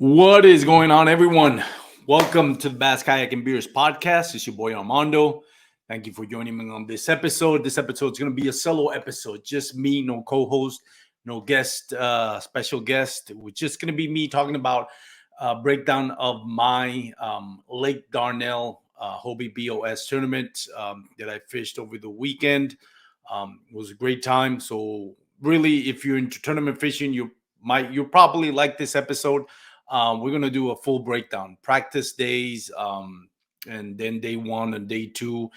What is going on, everyone? Welcome to the Bass Kayak and Beers podcast. It's your boy Armando. Thank you for joining me on this episode. This episode is going to be a solo episode, just me, no co-host, no guest, special guest. We're just going to be me talking about breakdown of my Lake Dardanelle Hobie B.O.S tournament that I fished over the weekend. It was a great time. So really, if you're into tournament fishing, you'll probably like this episode. We're gonna do a full breakdown, practice days, and then day one and day two,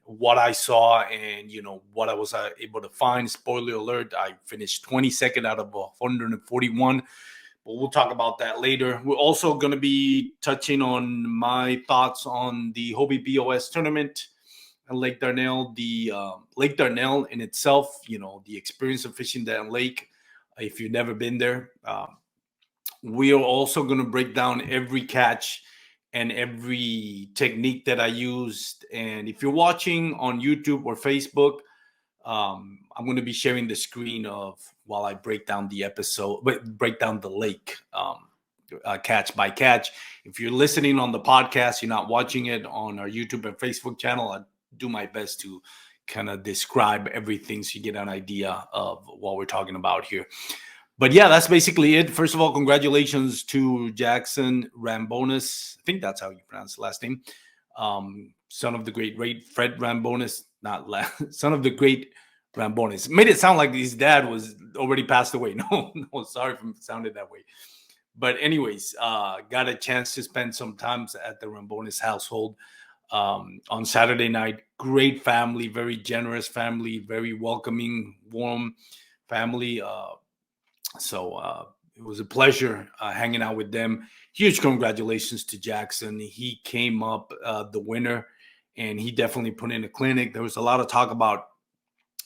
what I saw and what I was able to find. Spoiler alert: I finished 22nd out of 141, but we'll talk about that later. We're also gonna be touching on my thoughts on the Hobie B.O.S tournament and Lake Dardanelle, the Lake Dardanelle in itself. The experience of fishing that lake. If you've never been there. We are also going to break down every catch and every technique that I used. And if you're watching on YouTube or Facebook, I'm going to be sharing the screen of while I break down the episode, but break down the lake catch by catch. If you're listening on the podcast, you're not watching it on our YouTube and Facebook channel, I do my best to kind of describe everything so you get an idea of what we're talking about here. But yeah, that's basically it. First of all, congratulations to Jackson Rambonis. I think that's how you pronounce the last name. Son of the great Fred Rambonis, son of the great Rambonis. Made it sound like his dad was already passed away. No, sorry if it sounded that way. But anyways, got a chance to spend some time at the Rambonis household on Saturday night. Great family, very generous family, very welcoming, warm family. So it was a pleasure hanging out with them. Huge congratulations to Jackson. He came up the winner, and he definitely put in a clinic. There was a lot of talk about,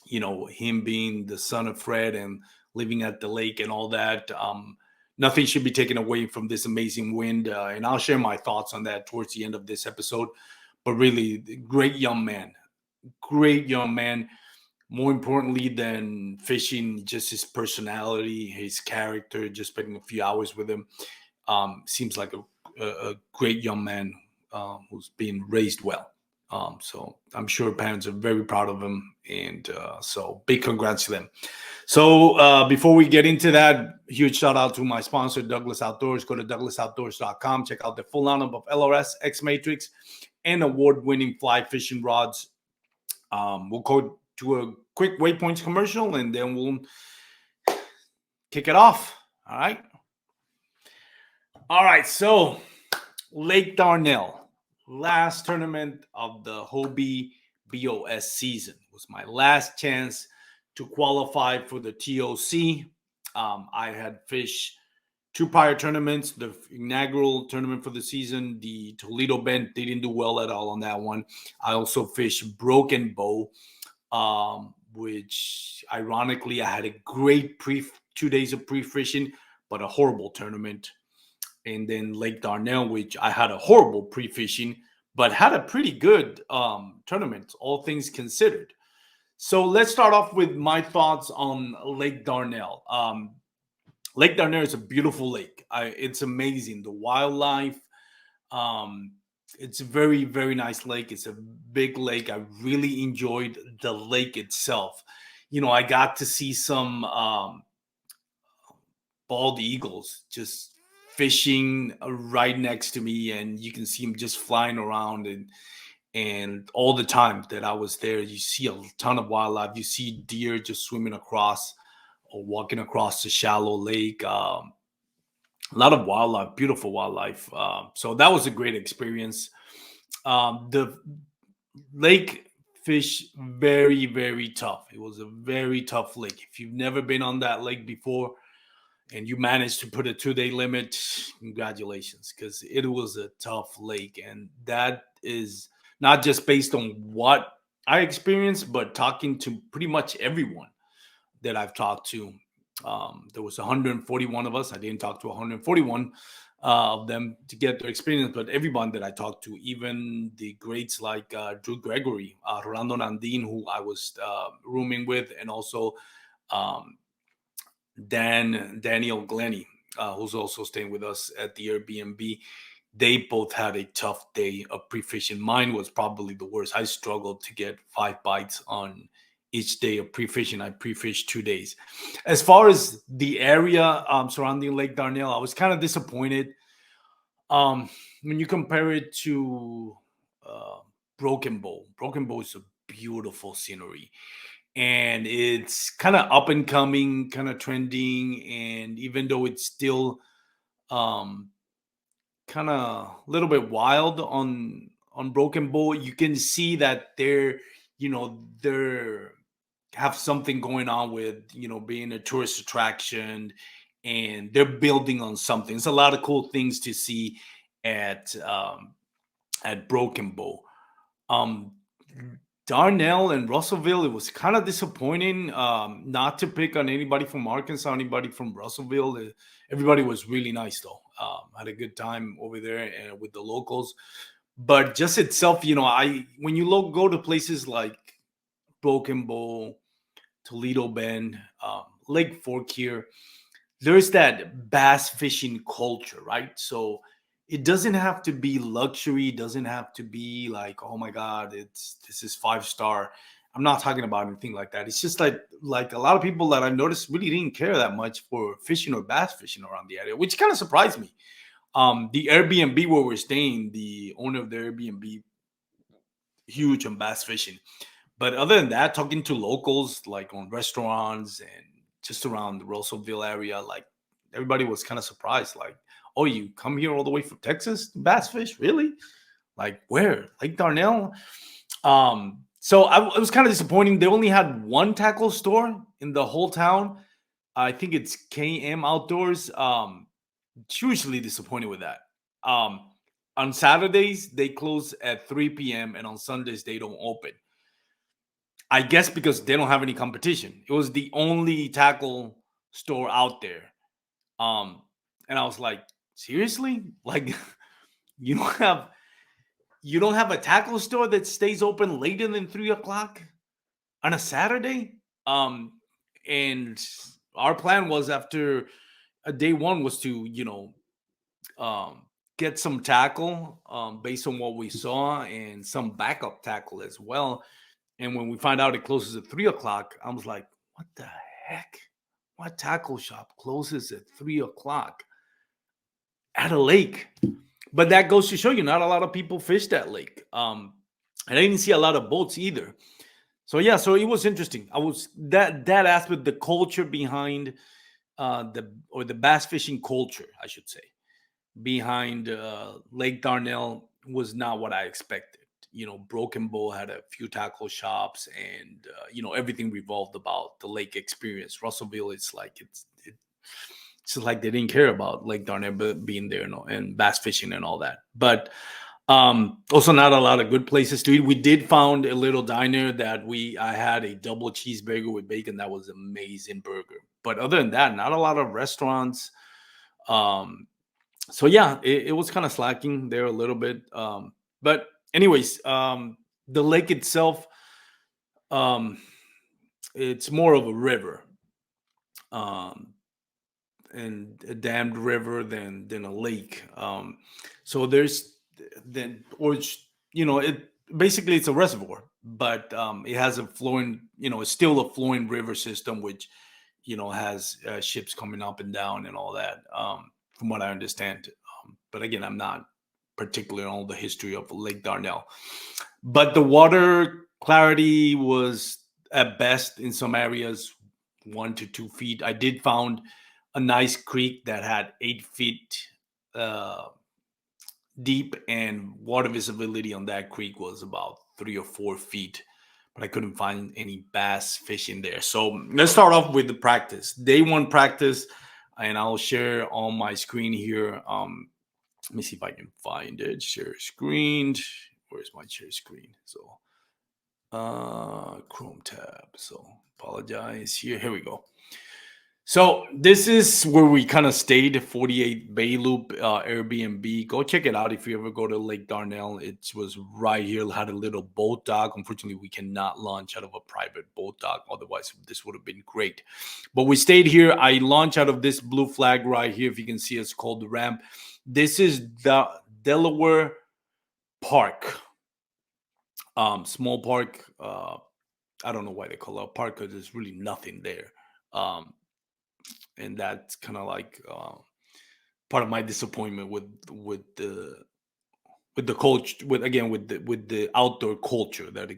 him being the son of Fred and living at the lake and all that. Nothing should be taken away from this amazing win, and I'll share my thoughts on that towards the end of this episode. But really, great young man. More importantly than fishing, just his personality, his character, just spending a few hours with him. Seems like a great young man who's being raised well. So I'm sure parents are very proud of him. And so big congrats to them. So before we get into that, huge shout out to my sponsor, Douglas Outdoors. Go to douglasoutdoors.com. Check out the full lineup of LRS, X Matrix, and award-winning fly fishing rods. We'll go to a quick waypoints commercial and then we'll kick it off. All right. So Lake Dardanelle, last tournament of the Hobie B.O.S season, was my last chance to qualify for the TOC. I had fished two prior tournaments, the inaugural tournament for the season, the Toledo Bend. They didn't do well at all on that one. I also fished Broken Bow, which ironically I had a great 2 days of pre-fishing, but a horrible tournament. And then Lake Dardanelle, which I had a horrible pre-fishing, but had a pretty good tournament, all things considered. So let's start off with my thoughts on Lake Dardanelle. Lake Dardanelle is a beautiful lake. It's amazing. The wildlife. It's a very, very nice lake. It's a big lake. I really enjoyed the lake itself. I got to see some bald eagles just fishing right next to me, and you can see them just flying around. And all the time that I was there, you see a ton of wildlife. You see deer just swimming across or walking across the shallow lake. A lot of wildlife, beautiful wildlife. So that was a great experience. The lake fish very, very tough. It was a very tough lake. If you've never been on that lake before and you managed to put a 2-day limit, congratulations, because it was a tough lake. And that is not just based on what I experienced, but talking to pretty much everyone that I've talked to. There was 141 of us. I didn't talk to 141 of them to get their experience, but everyone that I talked to, even the greats like Drew Gregory, Rolando Nandin, who I was rooming with, and also Daniel Glenny. who's also staying with us at the Airbnb. They both had a tough day of pre-fishing. Mine was probably the worst. I struggled to get 5 bites on each day of pre-fishing. I pre-fished 2 days. As far as the area surrounding Lake Dardanelle, I was kind of disappointed. When you compare it to uh, Broken Bow is a beautiful scenery, and it's kind of up and coming, kind of trending. And even though it's still um, kind of a little bit wild on Broken Bow, you can see that they're have something going on with being a tourist attraction, and they're building on something. It's a lot of cool things to see at Broken Bow. Um, Darnell and Russellville, it was kind of disappointing. Not to pick on anybody from Arkansas, anybody from Russellville. Everybody was really nice though. Had a good time over there and with the locals. But just itself, I when you go to places like Broken Bow, Toledo Bend, Lake Fork here, there's that bass fishing culture, right? So it doesn't have to be luxury, doesn't have to be like, oh my God, this is 5 star. I'm not talking about anything like that. It's just like a lot of people that I've noticed really didn't care that much for fishing or bass fishing around the area, which kind of surprised me. The Airbnb where we're staying, the owner of the Airbnb, huge on bass fishing. But other than that, talking to locals like on restaurants and just around the Russellville area, like everybody was kind of surprised. Like, oh, you come here all the way from Texas to bass fish? Really? Like where? Lake Darnell? So it was kind of disappointing. They only had one tackle store in the whole town. I think it's KM Outdoors. Hugely disappointed with that. Um, on Saturdays, they close at 3 p.m. and on Sundays, they don't open. I guess because they don't have any competition. It was the only tackle store out there. Um, and I was like, seriously? Like you don't have a tackle store that stays open later than 3 o'clock on a Saturday? And our plan was after a day one was to, um get some tackle based on what we saw and some backup tackle as well. And when we find out it closes at 3 o'clock, I was like, what the heck? What tackle shop closes at 3 o'clock at a lake? But that goes to show you, not a lot of people fish that lake. And I didn't see a lot of boats either. So yeah, so it was interesting. I was that aspect, the culture behind the bass fishing culture, I should say, behind Lake Darnell was not what I expected. Broken Bow had a few tackle shops, and everything revolved about the lake experience. Russellville, it's just like they didn't care about Lake Darnell being there, and bass fishing and all that. But also not a lot of good places to eat. We did found a little diner that I had a double cheeseburger with bacon. That was amazing burger. But other than that, not a lot of restaurants. Um, so yeah, it was kind of slacking there a little bit. But anyways, the lake itself, um, it's more of a river, um, and a dammed river than a lake. So there's then, or it basically it's a reservoir, but it has a flowing, it's still a flowing river system, which has ships coming up and down and all that. From what I understand. But again, I'm not particular on all the history of Lake Darnell. But the water clarity was at best in some areas 1 to 2 feet. I did found a nice creek that had 8 feet uh, deep, and water visibility on that creek was about 3 or 4 feet. But I couldn't find any bass fish in there. So let's start off with the practice. Day one practice, and I'll share on my screen here. Let me see if I can find it. Share screen. Where's my share screen? So Chrome tab. So apologize here. Here we go. So this is where we kind of stayed, 48 Bay Loop Airbnb. Go check it out if you ever go to Lake Dardanelle. It was right here, had a little boat dock. Unfortunately, we cannot launch out of a private boat dock. Otherwise, this would have been great. But we stayed here. I launched out of this blue flag right here. If you can see, it's called the ramp. This is the Delaware Park, small park. I don't know why they call it a park because there's really nothing there. And that's kind of like part of my disappointment with the culture, with the outdoor culture that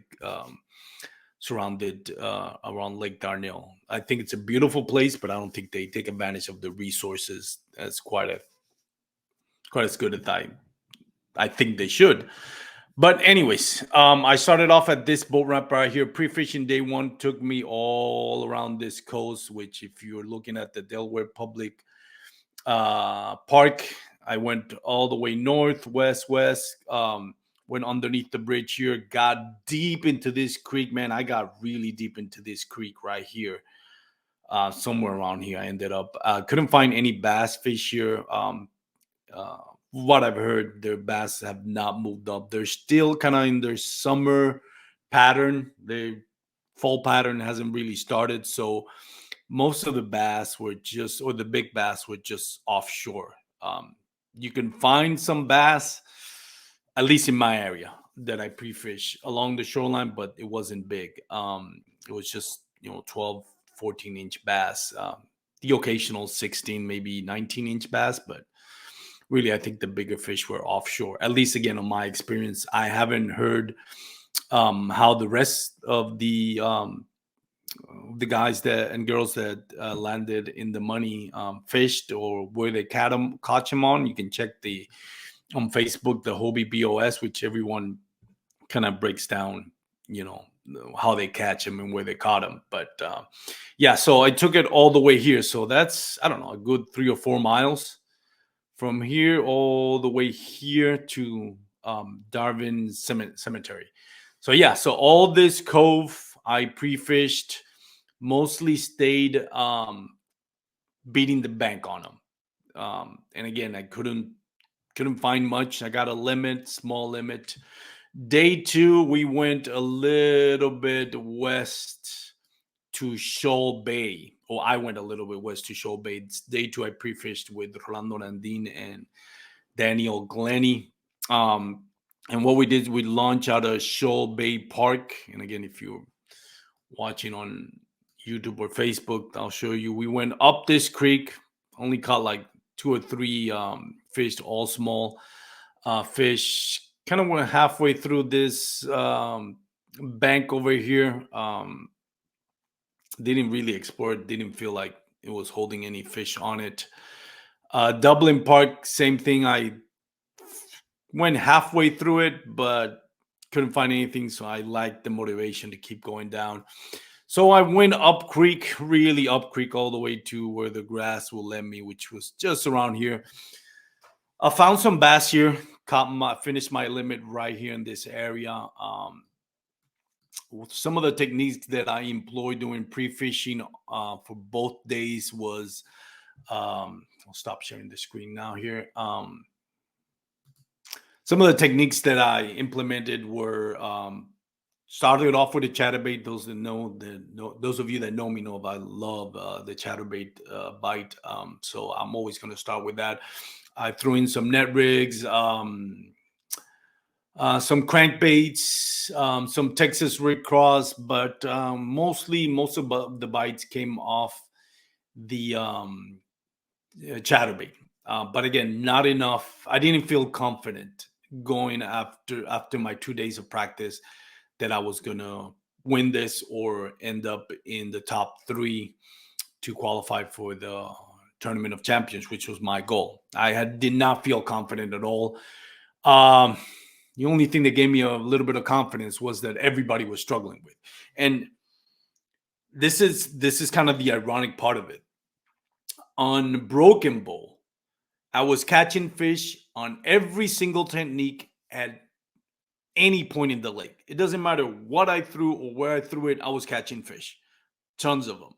surrounded around Lake Dardanelle. I think it's a beautiful place, but I don't think they take advantage of the resources as quite as good as I think they should. But anyways, I started off at this boat ramp right here. Pre-fishing day one took me all around this coast, which if you're looking at the Delaware Public Park, I went all the way north, west, went underneath the bridge here, got deep into this creek, man. I got really deep into this creek right here. Somewhere around here, I ended up. Couldn't find any bass fish here. Uh, what I've heard, their bass have not moved up. They're still kind of in their summer pattern. Their fall pattern hasn't really started. So most of the bass were just, or the big bass were just offshore. You can find some bass, at least in my area that I pre-fish along the shoreline, but it wasn't big. It was just, 12, 14-inch bass, the occasional 16, maybe 19-inch bass, but really, I think the bigger fish were offshore. At least, again, on my experience, I haven't heard how the rest of the guys that and girls that landed in the money fished or where they caught them on. You can check the on Facebook the Hobie B.O.S, which everyone kind of breaks down, you know, how they catch them and where they caught them. But yeah, so I took it all the way here. So that's, I don't know, a good 3 or 4 miles from here all the way here to Darwin Cemetery. So yeah, so all this cove I pre-fished, mostly stayed beating the bank on them. And again, I couldn't find much. I got a limit, small limit. Day two, we went a little bit west to Shoal Bay. Or I went a little bit west to Shoal Bay. Day two, I pre-fished with Rolando Randin and Daniel Glenny. And what we did, we launched out of Shoal Bay Park. And again, if you're watching on YouTube or Facebook, I'll show you. We went up this creek, only caught like 2 or 3 fish, all small fish. Kind of went halfway through this bank over here. Didn't really explore it. Didn't feel like it was holding any fish on it. Dublin Park, same thing. I went halfway through it, but couldn't find anything. So I liked the motivation to keep going down. So I went up creek, really up creek, all the way to where the grass will let me, which was just around here. I found some bass here. Finished my limit right here in this area. Some of the techniques that I employed doing pre-fishing for both days was, I'll stop sharing the screen now here. Some of the techniques that I implemented were started off with a chatterbait. Those of you that know me know I love the chatterbait bite. So I'm always going to start with that. I threw in some net rigs, some crankbaits, some Texas rig cross, but most of the bites came off the chatterbait. But again, not enough. I didn't feel confident going after my 2 days of practice that I was gonna win this or end up in the top 3 to qualify for the Tournament of Champions, which was my goal. Did not feel confident at all. The only thing that gave me a little bit of confidence was that everybody was struggling with, and this is kind of the ironic part of it. On Broken Bowl, I was catching fish on every single technique at any point in the lake. It doesn't matter what I threw or where I threw it, I was catching fish. Tons of them.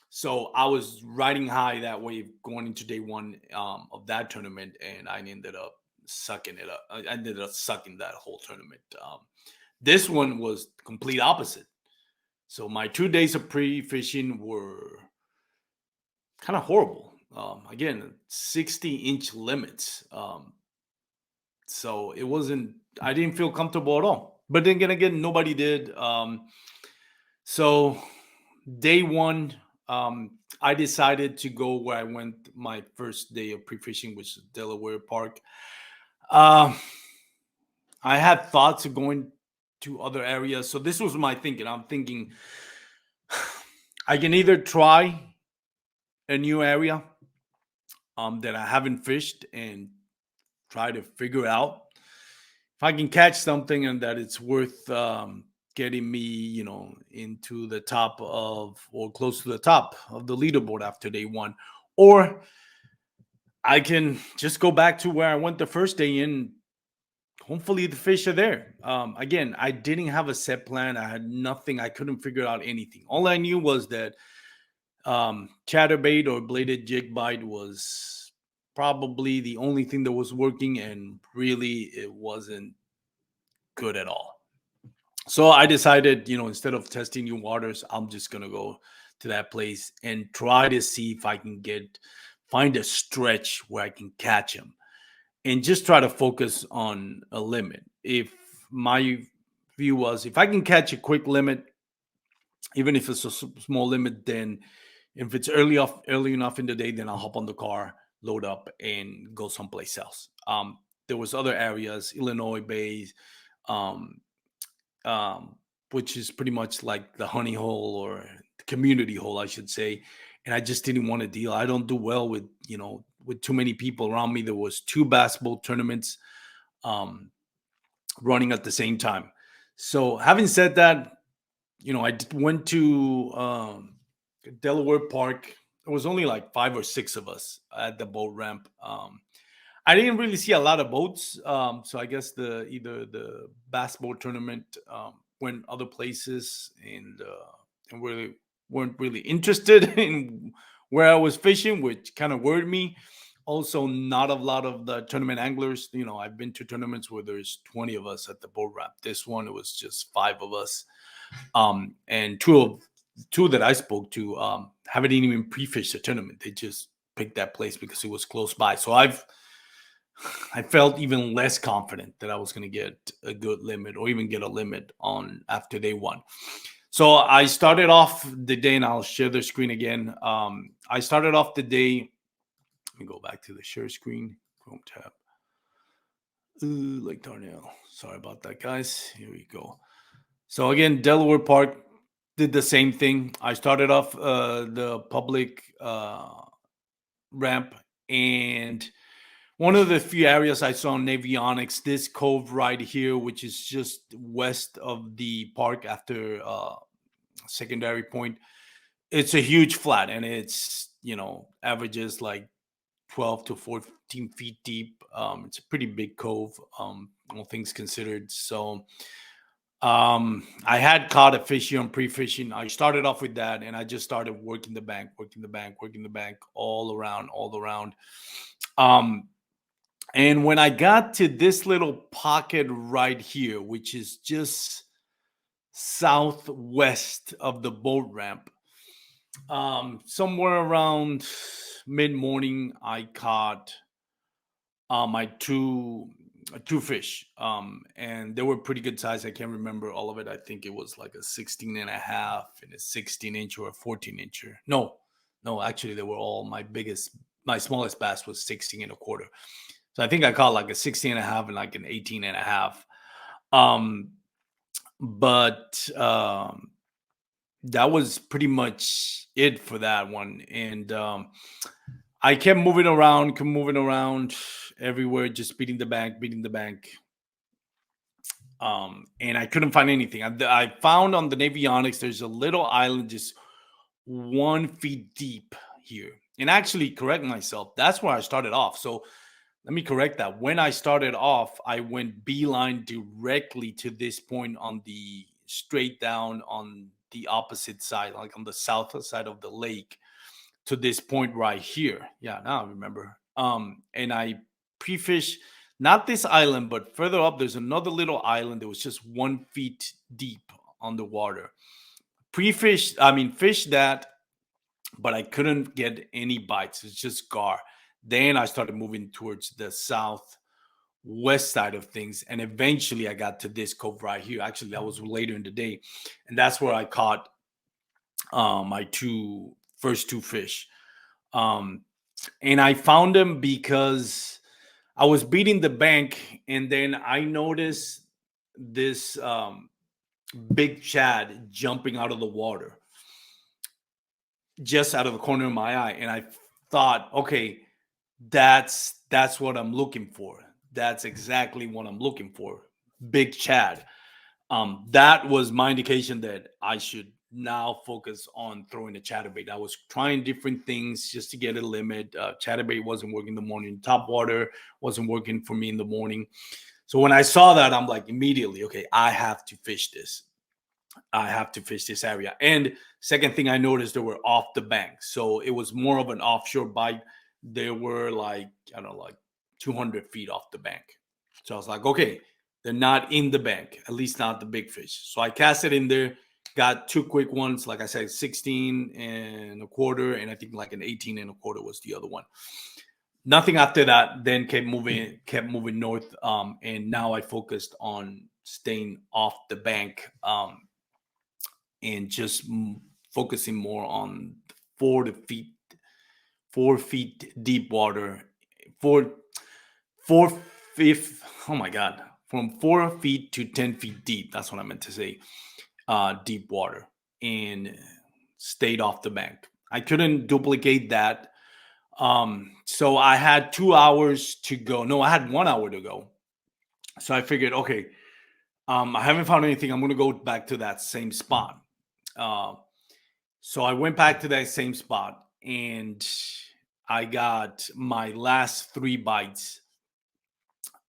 So I was riding high that wave going into day one of that tournament, and I ended up sucking it up. I ended up sucking that whole tournament. This one was complete opposite. So my 2 days of pre-fishing were kind of horrible. Again, 60-inch limits. So it wasn't. I didn't feel comfortable at all. But then again, nobody did. So day one, I decided to go where I went my first day of pre-fishing, which is Delaware Park. Um, I had thoughts of going to other areas. So this was my thinking. I'm thinking I can either try a new area that I haven't fished and try to figure out if I can catch something and that it's worth getting me, into the top of or close to the top of the leaderboard after day one, or I can just go back to where I went the first day and hopefully the fish are there. Again, I didn't have a set plan. I had nothing. I couldn't figure out anything. All I knew was that chatterbait or bladed jig bite was probably the only thing that was working, and really it wasn't good at all. So I decided, instead of testing new waters, I'm just gonna go to that place and try to see if I can find a stretch where I can catch them, and just try to focus on a limit. If my view was if I can catch a quick limit, even if it's a small limit, then if it's early enough in the day, then I'll hop on the car, load up, and go someplace else. There was other areas, Illinois Bays, um, um, which is pretty much like the honey hole or the community hole, I should say. And I just didn't want to deal. I don't do well with with too many people around me. There was two basketball tournaments um, running at the same time. So having said that, went to Delaware Park. There was only like 5 or 6 of us at the boat ramp. I didn't really see a lot of boats, so I guess either the basketball tournament went other places, and really weren't really interested in where I was fishing, which kind of worried me. Also, not a lot of the tournament anglers. I've been to tournaments where there's 20 of us at the boat ramp. This one, it was just 5 of us, and two that I spoke to haven't even pre-fished the tournament. They just picked that place because it was close by. So I felt even less confident that I was going to get a good limit or even get a limit on after day one. So I started off the day, and I'll share the screen again. I started off the day. Let me go back to the share screen. Chrome tab. Lake Dardanelle. Sorry about that, guys. Here we go. So again, Delaware Park did the same thing. I started off the public ramp, and one of the few areas I saw in Navionics, this cove right here, which is just west of the park after secondary point. It's a huge flat, and it's averages like 12 to 14 feet deep. It's a pretty big cove, all things considered. So I had caught a fish here on pre-fishing. I started off with that, and I just started working the bank, all around. And when I got to this little pocket right here, which is just southwest of the boat ramp, somewhere around mid-morning, I caught my two fish, and they were pretty good size. I can't remember all of it. I think it was like a 16 and a half and a 16-inch or a 14-incher. No, actually they were all my smallest bass was 16 and a quarter. So I think I caught like a 16 and a half and like an 18 and a half. But that was pretty much it for that one. And I kept moving around everywhere, just beating the bank. And I couldn't find anything. I found on the Navionics, there's a little island just 1 feet deep here. And actually, correct myself, that's where I started off. So let me correct that. When I started off, I went beeline directly to this point on the straight down on the opposite side, like on the south side of the lake, to this point right here. Yeah, now I remember. And I pre-fished not this island, but further up. There's another little island that was just 1 feet deep on the water. Pre-fished, I mean, fished that, but I couldn't get any bites. It's just gar. Then I started moving towards the southwest side of things, and eventually I got to this cove right here. Actually, that was later in the day, and that's where I caught my first two fish. Um, and I found them because I was beating the bank, and then I noticed this big shad jumping out of the water, just out of the corner of my eye, and I thought, okay, that's what I'm looking for. That's exactly what I'm looking for. Big Chad. That was my indication that I should now focus on throwing a chatterbait. I was trying different things just to get a limit. Chatterbait wasn't working in the morning. Top water wasn't working for me in the morning. So when I saw that, I'm like immediately, okay, I have to fish this. I have to fish this area. And second thing I noticed, they were off the bank. So it was more of an offshore bite. They were like, I don't know, like 200 feet off the bank. So I was like, okay, they're not in the bank, at least not the big fish. So I cast it in there, got two quick ones. Like I said, 16 and a quarter. And I think like an 18 and a quarter was the other one. Nothing after that, then kept moving north. And now I focused on staying off the bank. And just focusing more on 4 feet, 4 feet deep water, four, four fifth. Oh my God, from 4 feet to 10 feet deep. That's what I meant to say. Deep water, and stayed off the bank. I couldn't duplicate that. So I had 2 hours to go. No, I had 1 hour to go. So I figured, okay, I haven't found anything. I'm going to go back to that same spot. Uh, so I went back to that same spot, and I got my last three bites.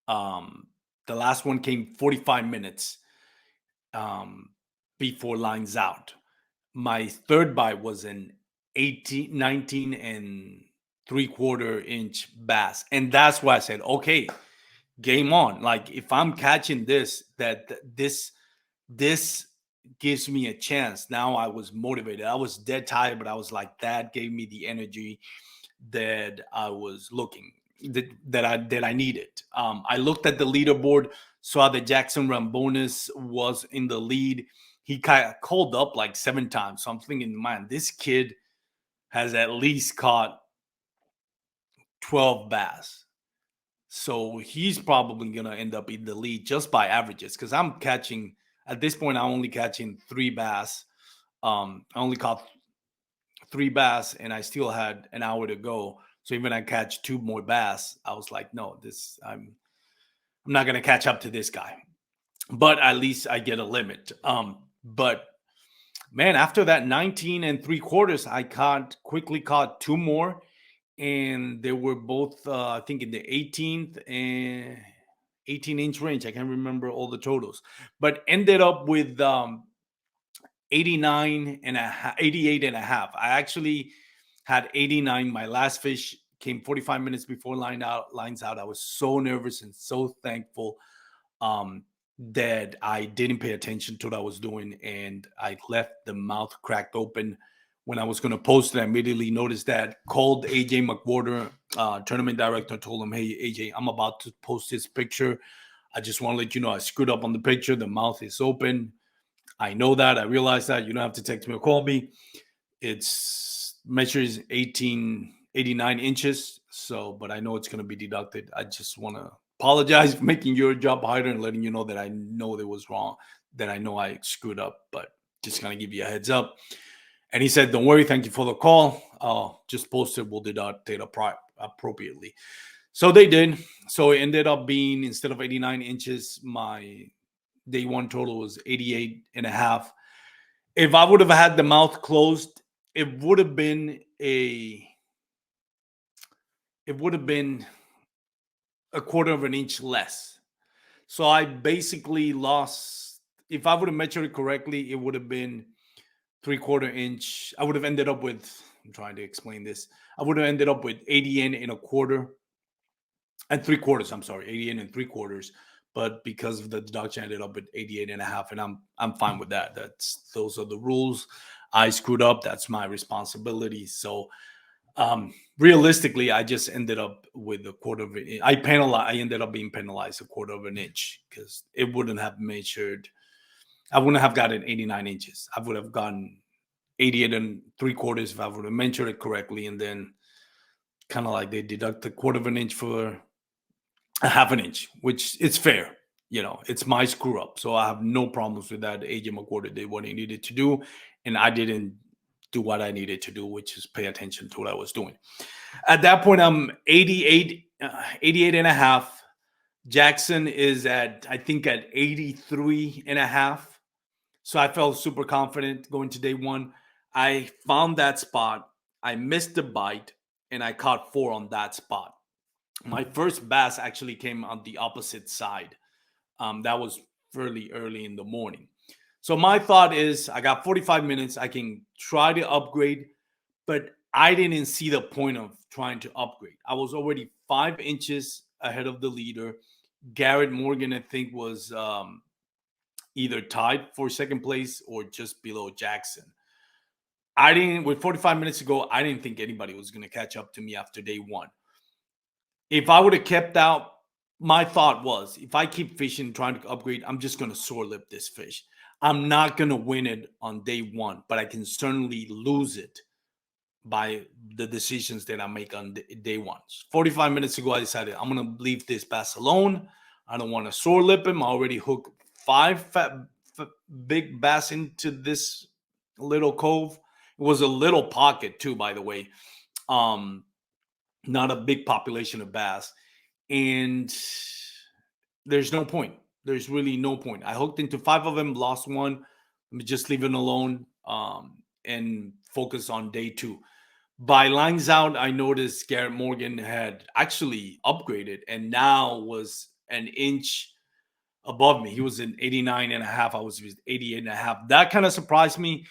The last one came 45 minutes before lines out. My third bite was an 18, 19 and three-quarter inch bass. And that's why I said, okay, game on. Like if I'm catching this, this gives me a chance. Now I was motivated. I was dead tired, but I was like, that gave me the energy that I was looking that I needed. I looked at the leaderboard, saw that Jackson Rambonis was in the lead. He kind of called up like 7 times. So I'm thinking, man, this kid has at least caught 12 bass. So he's probably going to end up in the lead just by averages, because I'm catching, at this point, I'm only catching 3 bass. I only caught 3 bass, and I still had an hour to go. So even I catch 2 more bass, I was like, no, I'm not going to catch up to this guy. But at least I get a limit. But man, after that 19 and three quarters, I quickly caught 2 more. And they were both, I think, in the 18th and 18-inch range. I can't remember all the totals, but ended up with 89 and a half, 88 and a half. I actually had 89. My last fish came 45 minutes before lines out. I was so nervous and so thankful that I didn't pay attention to what I was doing, and I left the mouth cracked open. When I was going to post it, I immediately noticed that. Called AJ McWhorter, tournament director, told him, hey, AJ, I'm about to post this picture. I just want to let you know I screwed up on the picture. The mouth is open. I know that. I realize that. You don't have to text me or call me. It's measures 89 inches. So, but I know it's going to be deducted. I just want to apologize for making your job harder and letting you know that I know that was wrong, that I know I screwed up, but just going to give you a heads up. And he said, don't worry, thank you for the call. Just post it, we'll deduct it appropriately. So they did. So it ended up being, instead of 89 inches, my day one total was 88 and a half. If I would have had the mouth closed, it would have been a quarter of an inch less. So I basically lost, if I would have measured it correctly, it would have been 3/4 inch. I would have ended up with, I'm trying to explain this. I would have ended up with 80 and 3/4. I'm sorry, 80 and 3/4. But because of the deduction, I ended up with 88.5, and I'm fine with that. Those are the rules. I screwed up. That's my responsibility. So realistically, I just ended up with a quarter of an. I ended up being penalized a quarter of an inch because it wouldn't have measured. I wouldn't have gotten 89 inches. I would have gotten 88 and 3/4 if I would have measured it correctly, and then kind of like they deduct a quarter of an inch for a half an inch, which it's fair. It's my screw up. So I have no problems with that. AJ McWhorter did what he needed to do, and I didn't do what I needed to do, which is pay attention to what I was doing. At that point, I'm 88 and a half. Jackson is I think at 83 and a half. So I felt super confident going to day one. I found that spot. I missed the bite, and I caught 4 on that spot. My first bass actually came on the opposite side. That was fairly early in the morning. So my thought is I got 45 minutes. I can try to upgrade, but I didn't see the point of trying to upgrade. I was already 5 inches ahead of the leader. Garrett Morgan, I think, was either tied for second place or just below Jackson. With 45 minutes to go, I didn't think anybody was going to catch up to me after day one. If I would have kept out, my thought was if I keep fishing, trying to upgrade, I'm just going to sore lip this fish. I'm not going to win it on day one, but I can certainly lose it by the decisions that I make on day one. 45 minutes ago, I decided I'm going to leave this bass alone. I don't want to sore lip him. I already hooked 5 big bass into this little cove. It was a little pocket too, by the way. Not a big population of bass. And there's no point. There's really no point. I hooked into 5 of them, lost one. Let me just leave it alone and focus on day 2. By lines out, I noticed Garrett Morgan had actually upgraded and now was an inch above me. He was in 89 and a half. I was 88 and a half. That kind of surprised me.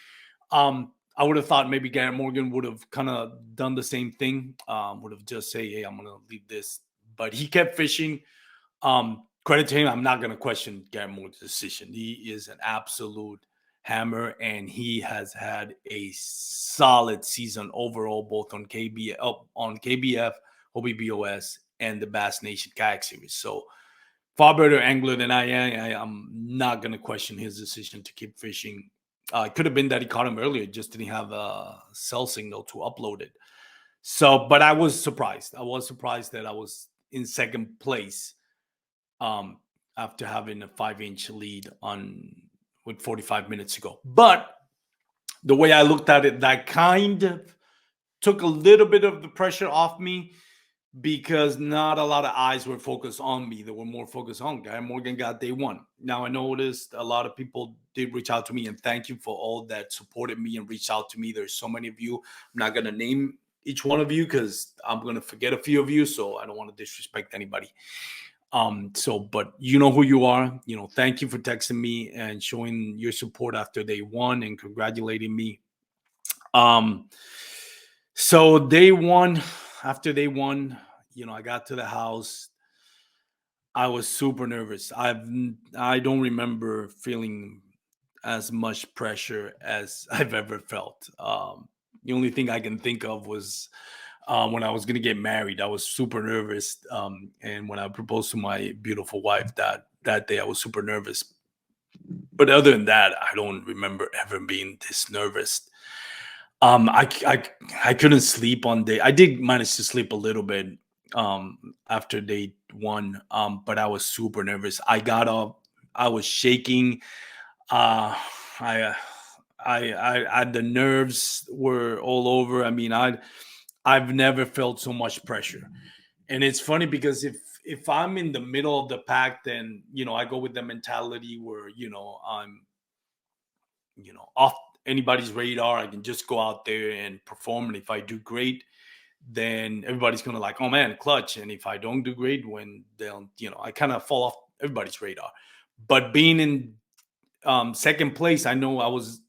I would have thought maybe Garrett Morgan would have kind of done the same thing. Would have just say, hey, I'm going to leave this. But he kept fishing. Credit to him. I'm not going to question Garrett Morgan's decision. He is an absolute hammer, and he has had a solid season overall, both on KBF, Hobie B.O.S, and the Bass Nation Kayak Series. So far better angler than I am. I'm not going to question his decision to keep fishing. It could have been that he caught him earlier, just didn't have a cell signal to upload it. So, but I was surprised. I was surprised that I was in second place after having a 5-inch lead with 45 minutes to go. But the way I looked at it, that kind of took a little bit of the pressure off me because not a lot of eyes were focused on me. They were more focused on Guy Morgan got day one. Now, I noticed a lot of people did reach out to me, and thank you for all that supported me and reached out to me. There's so many of you. I'm not going to name each one of you because I'm going to forget a few of you, so I don't want to disrespect anybody. But you know who you are. Thank you for texting me and showing your support after day one and congratulating me. So after day one, I got to the house. I was super nervous. I don't remember feeling as much pressure as I've ever felt. The only thing I can think of was when I was going to get married. I was super nervous. And when I proposed to my beautiful wife that day, I was super nervous. But other than that, I don't remember ever being this nervous. I couldn't sleep on day. I did manage to sleep a little bit after day one, but I was super nervous. I got up. I was shaking. Uh, I, the nerves were all over. I mean, I've never felt so much pressure, and it's funny because if I'm in the middle of the pack, then I go with the mentality where I'm off anybody's radar. I can just go out there and perform. And if I do great, then everybody's going to like, oh man, clutch. And if I don't do great, I kind of fall off everybody's radar. But being in second place, I know I was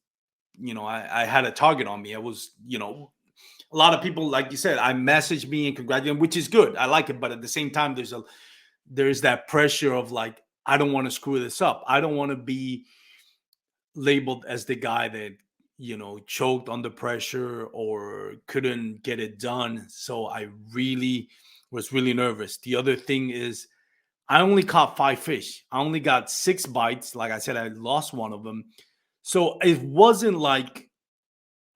I had a target on me. I was, a lot of people, like you said, I messaged me and congratulated, which is good. I like it, but at the same time, there's that pressure of like, I don't want to screw this up. I don't want to be labeled as the guy that choked under pressure or couldn't get it done. So I really was really nervous. The other thing is I only caught 5 fish. I only got 6 bites. Like I said, I lost one of them. So it wasn't like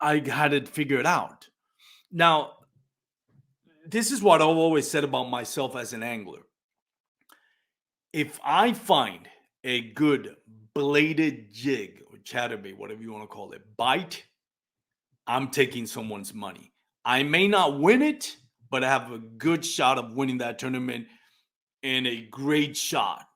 I had it figured out. Now, this is what I've always said about myself as an angler. If I find a good bladed jig or chatterbait, whatever you want to call it, bite, I'm taking someone's money. I may not win it, but I have a good shot of winning that tournament and a great shot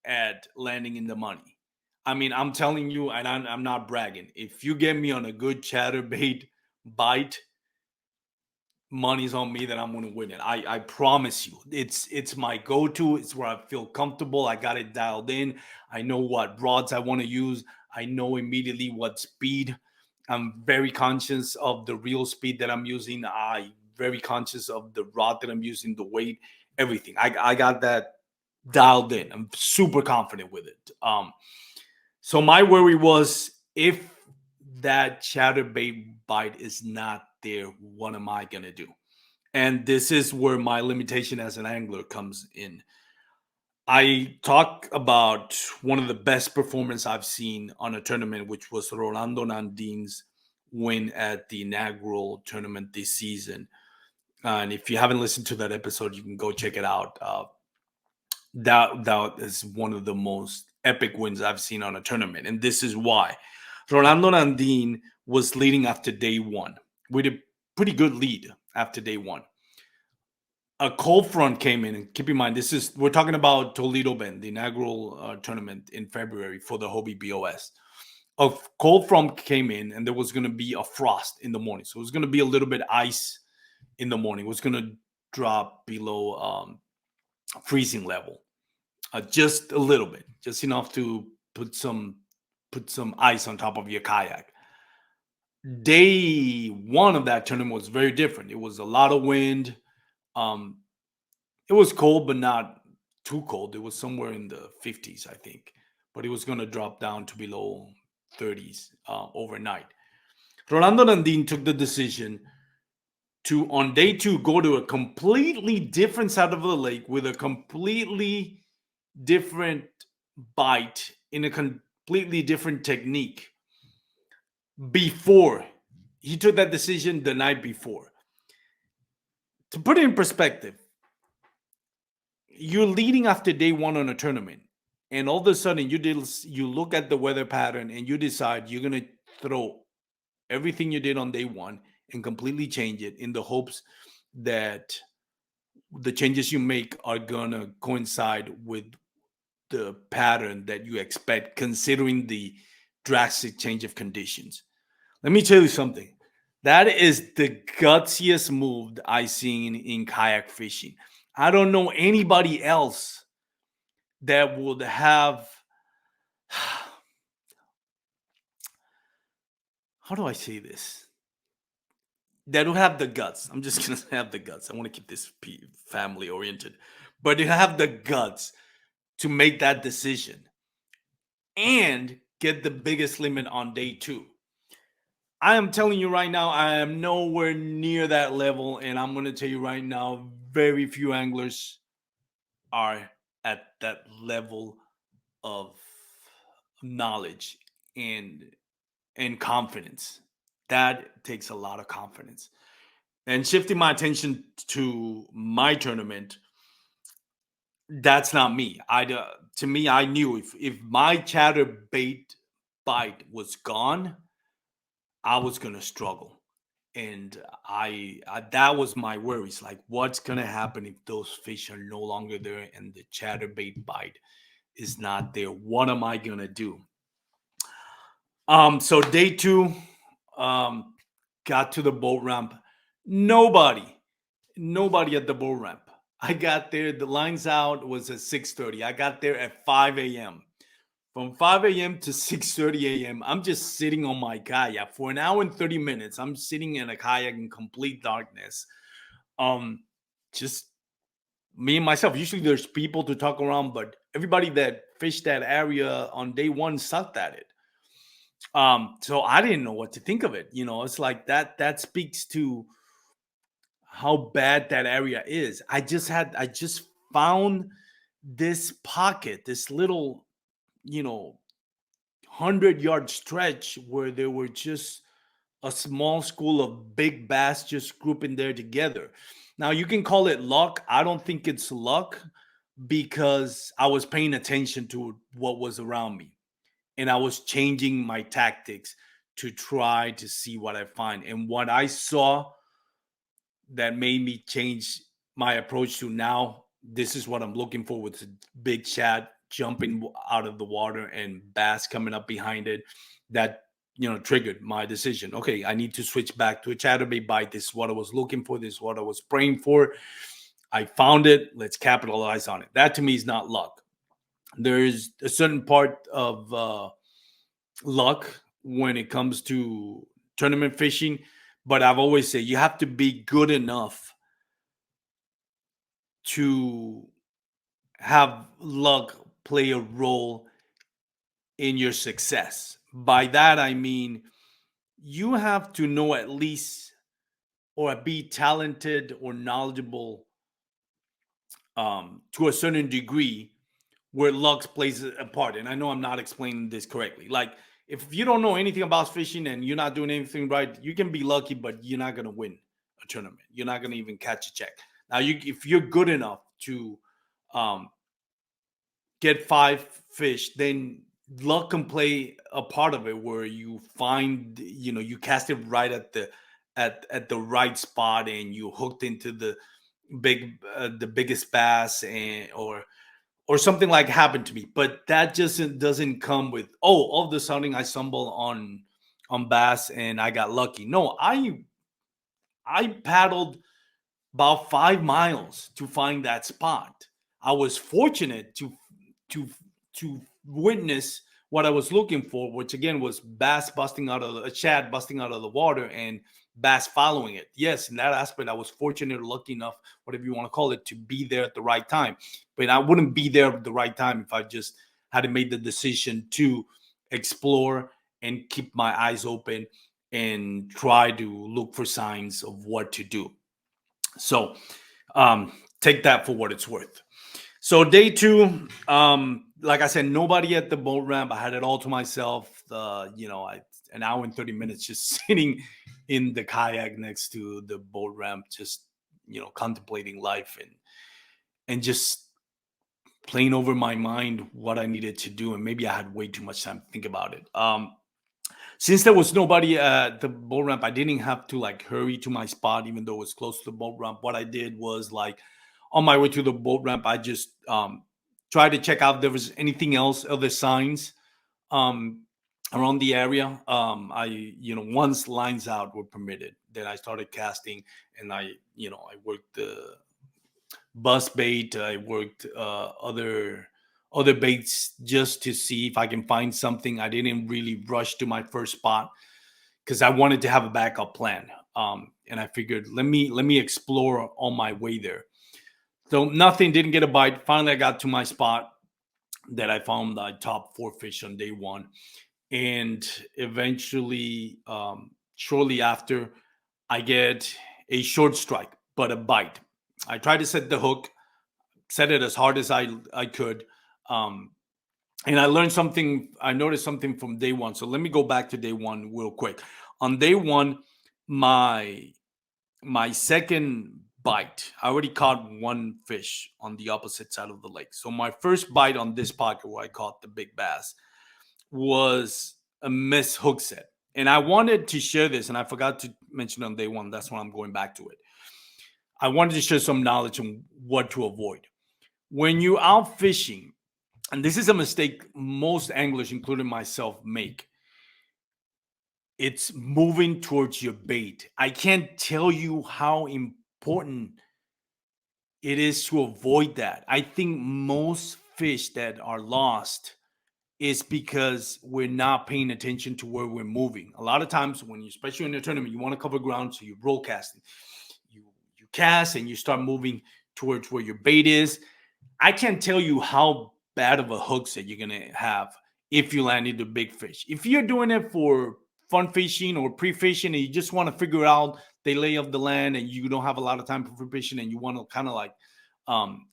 at landing in the money. I mean, I'm telling you, and I'm not bragging. If you get me on a good chatterbait bite, money's on me that I'm going to win it. I promise you. It's my go-to. It's where I feel comfortable. I got it dialed in. I know what rods I want to use. I know immediately what speed. I'm very conscious of the real speed that I'm using. I very conscious of the rod that I'm using, the weight, everything. I got that dialed in. I'm super confident with it. So my worry was if that chatterbait bite is not there, what am I gonna do? And this is where my limitation as an angler comes in. I talk about one of the best performance I've seen on a tournament, which was Rolando Nandin's win at the inaugural tournament this season. And if you haven't listened to that episode, you can go check it out. That is one of the most epic wins I've seen on a tournament, and this is why. Rolando Nandin was leading after day one with a pretty good lead after day one. A cold front came in, and keep in mind, we're talking about Toledo Bend, the inaugural tournament in February for the Hobie B.O.S. A cold front came in, and there was going to be a frost in the morning, so it was going to be a little bit ice in the morning. It was going to drop below freezing level, just a little bit, just enough to put some ice on top of your kayak. Day one of that tournament was very different. It was a lot of wind. Um, it was cold, but not too cold. It was somewhere in the 50s, I think, but it was going to drop down to below 30s overnight. Rolando Nandin took the decision to, on day two, go to a completely different side of the lake with a completely different bite in a completely different technique before he took that decision the night before. To put it in perspective, you're leading after day one on a tournament, and all of a sudden you look at the weather pattern and you decide you're going to throw everything you did on day one and completely change it in the hopes that the changes you make are going to coincide with the pattern that you expect, considering the drastic change of conditions. Let me tell you something. That is the gutsiest move I've seen in kayak fishing. I don't know anybody else that would have, how do I say this? That will have the guts. I'm just going to have the guts. I want to keep this family oriented, but they have the guts to make that decision and get the biggest limit on day two. I am telling you right now, I am nowhere near that level. And I'm going to tell you right now, very few anglers are at that level of knowledge and confidence. That takes a lot of confidence. And shifting my attention to my tournament, that's not me. To me, I knew if my chatterbait bite was gone, I was gonna struggle, and I that was my worries. Like, what's gonna happen if those fish are no longer there and the chatterbait bite is not there? What am I gonna do? So day two, um, got to the boat ramp. Nobody, nobody at the boat ramp. I got there. The lines out was at 6:30. I got there at 5 a.m. from 5 a.m. to 6:30 a.m. I'm just sitting on my kayak for an hour and 30 minutes. I'm sitting in a kayak in complete darkness. Um, just me and myself. Usually there's people to talk around, but everybody that fished that area on day one sucked at it. So I didn't know what to think of it. It's like that speaks to how bad that area is. I just found this pocket, this little, 100-yard stretch where there were just a small school of big bass just grouping there together. Now you can call it luck. I don't think it's luck because I was paying attention to what was around me and I was changing my tactics to try to see what I find. And what I saw that made me change my approach to now, this is what I'm looking for with the big shad jumping out of the water and bass coming up behind it. That triggered my decision. Okay, I need to switch back to a chatterbait bite. This is what I was looking for. This is what I was praying for. I found it. Let's capitalize on it. That to me is not luck. There's a certain part of luck when it comes to tournament fishing, but I've always said you have to be good enough to have luck play a role in your success. By that, I mean you have to know at least or be talented or knowledgeable to a certain degree where luck plays a part. And I know I'm not explaining this correctly. Like, if you don't know anything about fishing and you're not doing anything right, you can be lucky, but you're not going to win a tournament. You're not going to even catch a check. Now, if you're good enough to um, get five fish, then luck can play a part of it where you find, you cast it right at the right spot and you hooked into the biggest bass and or something like happened to me. But that just doesn't come with, all of a sudden I stumble on bass and I got lucky. No, I paddled about 5 miles to find that spot. I was fortunate to to witness what I was looking for, which again was bass busting out of a shad busting out of the water and bass following it. Yes, in that aspect, I was fortunate or lucky enough, whatever you want to call it, to be there at the right time. But I wouldn't be there at the right time if I just hadn't made the decision to explore and keep my eyes open and try to look for signs of what to do. So take that for what it's worth. So day two, like I said, nobody at the boat ramp. I had it all to myself. An hour and 30 minutes just sitting in the kayak next to the boat ramp, just contemplating life and just playing over my mind what I needed to do. And maybe I had way too much time to think about it. Since there was nobody at the boat ramp, I didn't have to like hurry to my spot, even though it was close to the boat ramp. What I did was like on my way to the boat ramp, I just tried to check out if there was anything else, other signs um, around the area. Once lines out were permitted, then I started casting, and I worked the bus bait. I worked other baits just to see if I can find something. I didn't really rush to my first spot because I wanted to have a backup plan. And I figured let me explore on my way there. So nothing, didn't get a bite. Finally, I got to my spot that I found the top four fish on day one, and eventually, shortly after, I get a short strike, but a bite. I tried to set the hook, set it as hard as I could. Um, and I learned something. I noticed something from day one. So let me go back to day one real quick. On day one, my my second bite, I already caught one fish on the opposite side of the lake. So my first bite on this pocket where I caught the big bass was a miss hook set. And I wanted to share this, and I forgot to mention on day one. That's why I'm going back to it. I wanted to share some knowledge on what to avoid. When you're out fishing, and this is a mistake most anglers, including myself, make, it's moving towards your bait. I can't tell you how important it is to avoid that. I think most fish that are lost is because we're not paying attention to where we're moving. A lot of times when you, especially in a tournament, you want to cover ground, so you're roll casting. You cast and you start moving towards where your bait is. I can't tell you how bad of a hook set you're gonna have if you landed a big fish. If you're doing it for fun fishing or pre-fishing and you just want to figure out the lay of the land and you don't have a lot of time for fishing and you want to kind of like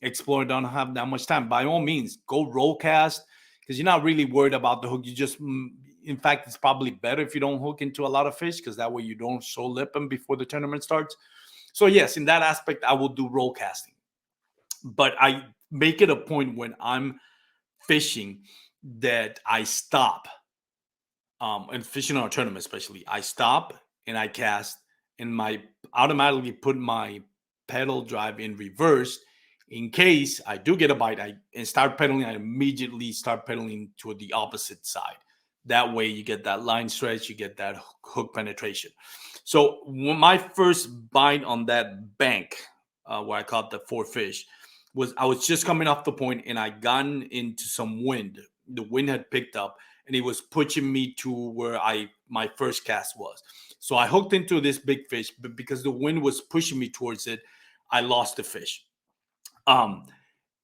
explore, don't have that much time, by all means, go roll cast because you're not really worried about the hook. You just, in fact, it's probably better if you don't hook into a lot of fish because that way you don't show lip them before the tournament starts. So yes, in that aspect, I will do roll casting, but I make it a point when I'm fishing that I stop. And fishing on a tournament, especially, I stop and I cast, and my automatically put my pedal drive in reverse in case I do get a bite. I and start pedaling. I immediately start pedaling to the opposite side. That way, you get that line stretch, you get that hook penetration. So when my first bite on that bank, where I caught the 4 fish, was I was just coming off the point and I gotten into some wind. The wind had picked up and it was pushing me to where my first cast was. So I hooked into this big fish, but because the wind was pushing me towards it, I lost the fish. Um,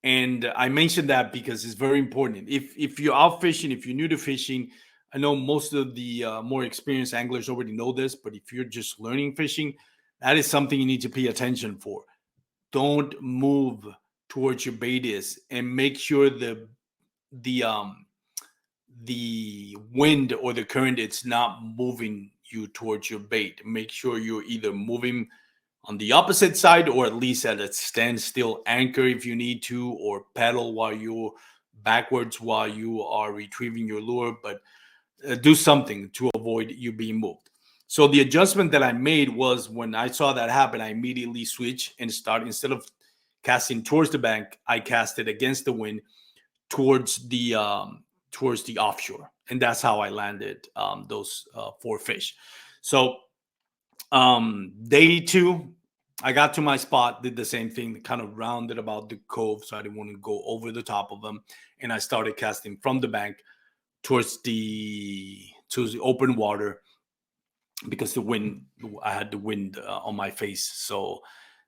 and I mentioned that because it's very important. If you're out fishing, if you're new to fishing, I know most of the more experienced anglers already know this, but if you're just learning fishing, that is something you need to pay attention for. Don't move towards your bait is, and make sure the um the wind or the current, it's not moving you towards your bait. Make sure you're either moving on the opposite side or at least at a standstill, anchor if you need to, or paddle while you're backwards while you are retrieving your lure, but do something to avoid you being moved. So the adjustment that I made was when I saw that happen, I immediately switched and started, instead of casting towards the bank, I cast it against the wind towards the offshore, and that's how I landed those 4 fish. So day 2, I got to my spot, did the same thing, kind of rounded about the cove, so I didn't want to go over the top of them, and I started casting from the bank towards the open water because the wind, I had the wind on my face, so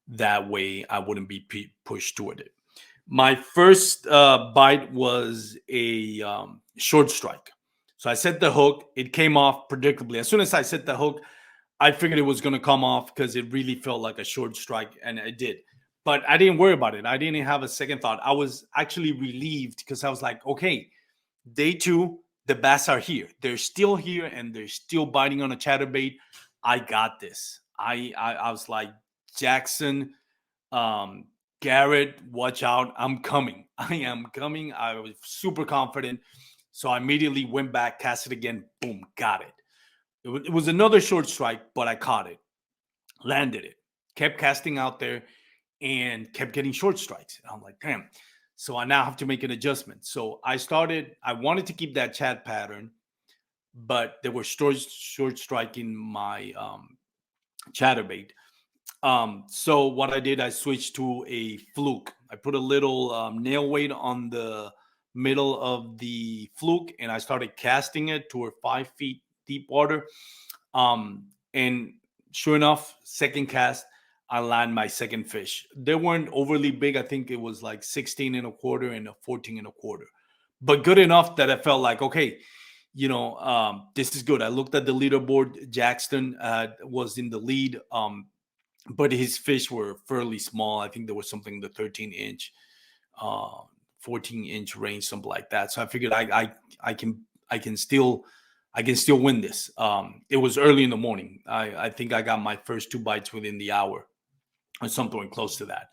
that way I wouldn't be pushed toward it. My first bite was a short strike. So I set the hook. It came off predictably. As soon as I set the hook, I figured it was going to come off because it really felt like a short strike, and it did. But I didn't worry about it. I didn't have a second thought. I was actually relieved because I was like, okay, day 2, the bass are here. They're still here, and they're still biting on a chatterbait. I got this. I was like, Jackson, um, Garrett, watch out. I'm coming. I am coming. I was super confident. So I immediately went back, cast it again. Boom, got it. It was another short strike, but I caught it, landed it, kept casting out there, and kept getting short strikes. And I'm like, damn. So I now have to make an adjustment. So I wanted to keep that chat pattern, but there were short striking my chatterbait. So what I did, I switched to a fluke. I put a little nail weight on the middle of the fluke, and I started casting it toward 5 feet deep water. And sure enough, second cast, I land my second fish. They weren't overly big. I think it was like 16 and a quarter and a 14 and a quarter, but good enough that I felt like, okay, this is good. I looked at the leaderboard. Jackson was in the lead. But his fish were fairly small. I think there was something in the 13-inch, 14-inch range, something like that. So I figured I can still win this. It was early in the morning. I think I got my first 2 bites within the hour or something close to that.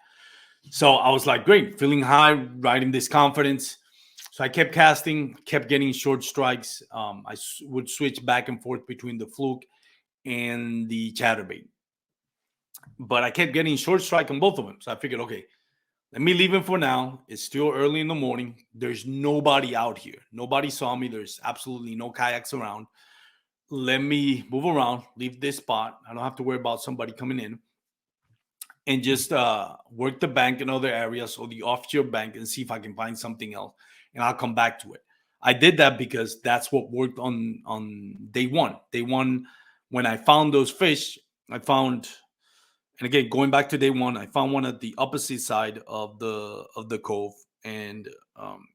So I was like, great, feeling high, riding this confidence. So I kept casting, kept getting short strikes. I would switch back and forth between the fluke and the chatterbait, but I kept getting short strike on both of them. So I figured, okay, let me leave him for now. It's still early in the morning. There's nobody out here. Nobody saw me. There's absolutely no kayaks around. Let me move around, leave this spot. I don't have to worry about somebody coming in, and just work the bank in other areas or the offshore bank and see if I can find something else. And I'll come back to it. I did that because that's what worked on day one. Day one, when I found those fish, I found, and again, going back to day one, I found one at the opposite side of the cove, um,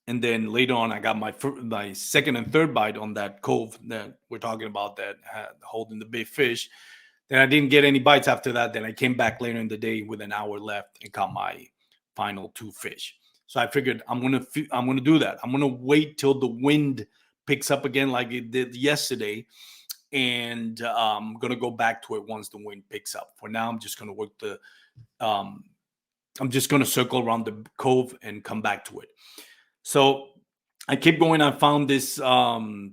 and then later on, I got my second and third bite on that cove that we're talking about that had holding the big fish. Then I didn't get any bites after that. Then I came back later in the day with an hour left and caught my final two fish. So I figured I'm gonna do that. I'm gonna wait till the wind picks up again like it did yesterday, and I'm gonna go back to it once the wind picks up. For now, I'm just gonna work the um, I'm just gonna circle around the cove and come back to it. So I keep going. I found this bridge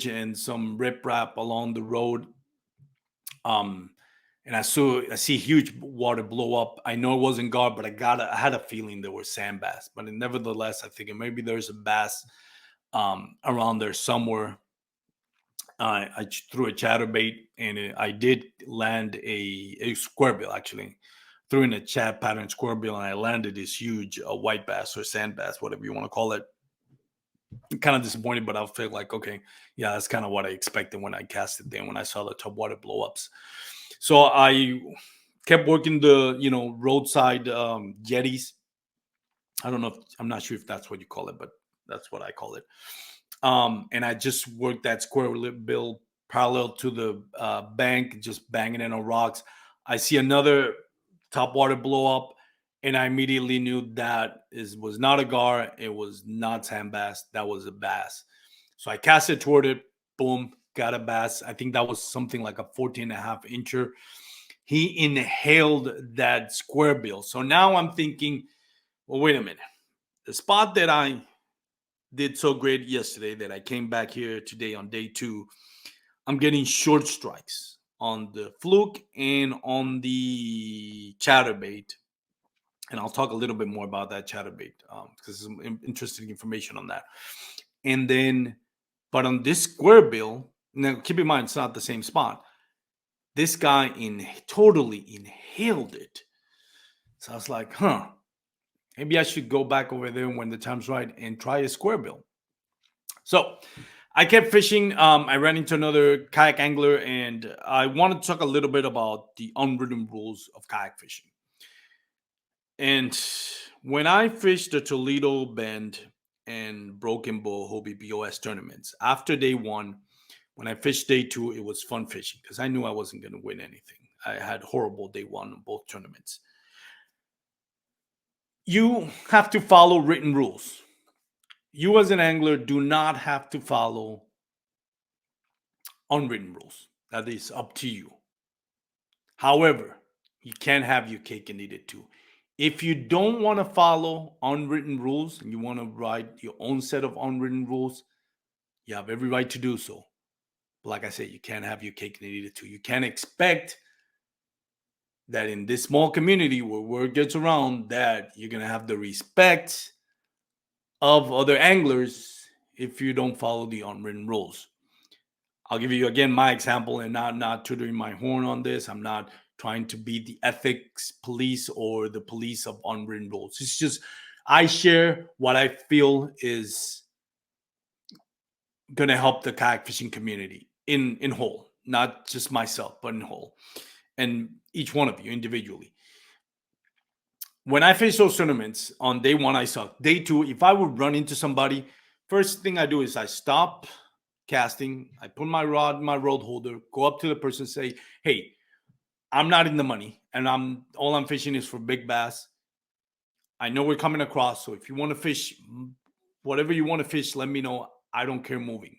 and some riprap along the road. Um, and I see huge water blow up. I know it wasn't gar, but I had a feeling there were sand bass. But nevertheless, I think maybe there's a bass around there somewhere. Threw a chatterbait, and I did land a square bill actually. Threw in a chat pattern square bill, and I landed this huge white bass or sand bass, whatever you want to call it. Kind of disappointed, but I feel like, okay, yeah, that's kind of what I expected when I cast it there when I saw the top water blow ups. So I kept working the roadside jetties. I don't know if I'm not sure if that's what you call it, but that's what I call it. And I just worked that square bill parallel to the bank, just banging it on rocks. I see another top water blow up, and I immediately knew that was not a gar. It was not sand bass. That was a bass. So I cast it toward it. Boom, got a bass. I think that was something like a 14 and a half incher. He inhaled that square bill. So now I'm thinking, well, wait a minute. The spot that I did so great yesterday that I came back here today on day two, I'm getting short strikes on the fluke and on the chatterbait. And I'll talk a little bit more about that chatterbait because some interesting information on that. And then, but on this square bill, now keep in mind, it's not the same spot. This guy totally inhaled it. So I was like, maybe I should go back over there when the time's right and try a square bill. So I kept fishing. I ran into another kayak angler, and I wanted to talk a little bit about the unwritten rules of kayak fishing. And when I fished the Toledo Bend and Broken Bow Hobie B.O.S tournaments, after day one, when I fished day two, it was fun fishing because I knew I wasn't going to win anything. I had horrible day one on both tournaments. You have to follow written rules. You, as an angler, do not have to follow unwritten rules. That is up to you. However, you can't have your cake and eat it too. If you don't want to follow unwritten rules and you want to write your own set of unwritten rules, you have every right to do so. But like I said, you can't have your cake and eat it too. You can't expect that in this small community where word gets around that you're going to have the respect of other anglers if you don't follow the unwritten rules. I'll give you again my example, and not tooting my horn on this. I'm not trying to be the ethics police or the police of unwritten rules. It's just I share what I feel is going to help the kayak fishing community in whole, not just myself, but in whole, and each one of you individually. When I fish those tournaments on day one, I suck. Day two, if I would run into somebody, first thing I do is I stop casting. I put my rod in my rod holder, go up to the person, say, "Hey, I'm not in the money, and all I'm fishing is for big bass. I know we're coming across, so if you want to fish, whatever you want to fish, let me know. I don't care moving.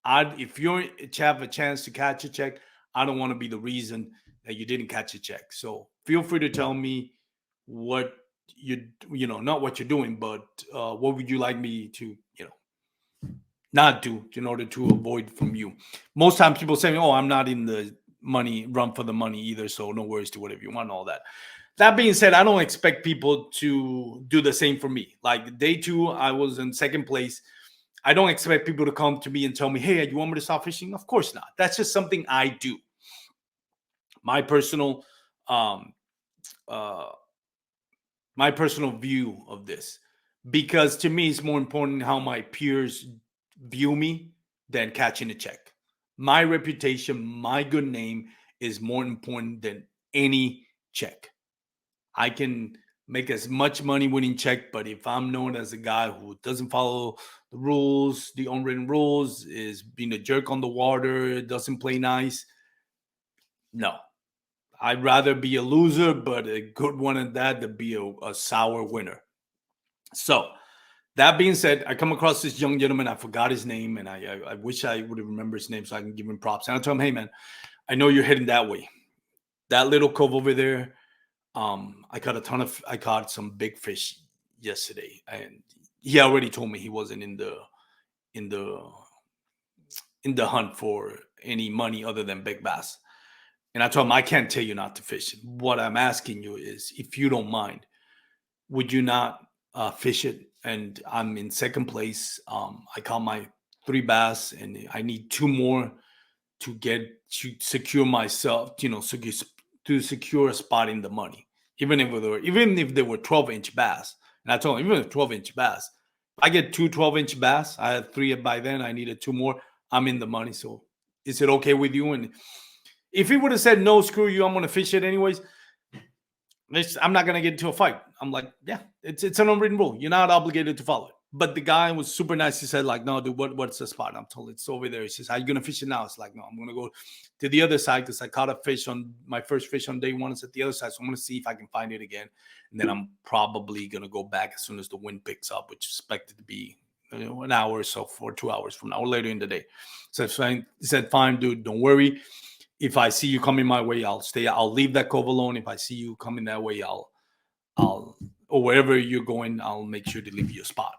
If you have a chance to catch a check, I don't want to be the reason that you didn't catch a check. So feel free to tell me what not what you're doing, but what would you like me to not do in order to avoid from you. Most times people say, "Oh, I'm not in the money run for the money either, so no worries, do whatever you want," all that. That being said, I don't expect people to do the same for me. Like day two, I was in second place. I don't expect people to come to me and tell me, "Hey, you want me to stop fishing?" Of course not. That's just something I do. My personal, um, uh, my personal view of this. because to me, it's more important how my peers view me than catching a check. My reputation, my good name is more important than any check. I can make as much money winning check, but if I'm known as a guy who doesn't follow the rules, the unwritten rules, is being a jerk on the water, doesn't play nice, no. I'd rather be a loser, but a good one at that, than be a sour winner. So, that being said, I come across this young gentleman. I forgot his name, and I wish I would have remembered his name so I can give him props. And I told him, hey, man, I know you're heading that way. That little cove over there, I caught some big fish yesterday, and he already told me he wasn't in the in the hunt for any money other than big bass. And I told him I can't tell you not to fish. What I'm asking you is, if you don't mind, would you not fish it? And I'm in second place. I caught my 3 bass, and I need 2 more to secure myself. To secure a spot in the money, even if they were 12-inch bass. And I told him, even a 12-inch bass, if I get 2 12-inch bass, I had 3 by then. I needed 2 more. I'm in the money. So, is it okay with you? And if he would have said no, screw you, I'm going to fish it anyways, I'm not gonna get into a fight. I'm like, yeah, it's an unwritten rule. You're not obligated to follow it. But the guy was super nice. He said, like, no, dude, what's the spot? I'm told it's over there. He says, are you gonna fish it now? It's like, no, I'm gonna go to the other side because I caught a fish on my first fish on day 1. It's at the other side, so I'm gonna see if I can find it again, and then I'm probably gonna go back as soon as the wind picks up, which is expected to be an hour or so, for 2 hours from now, or later in the day. So he said, fine, dude, don't worry. If I see you coming my way, I'll stay. I'll leave that cove alone. If I see you coming that way, I'll or wherever you're going, I'll make sure to leave you a spot.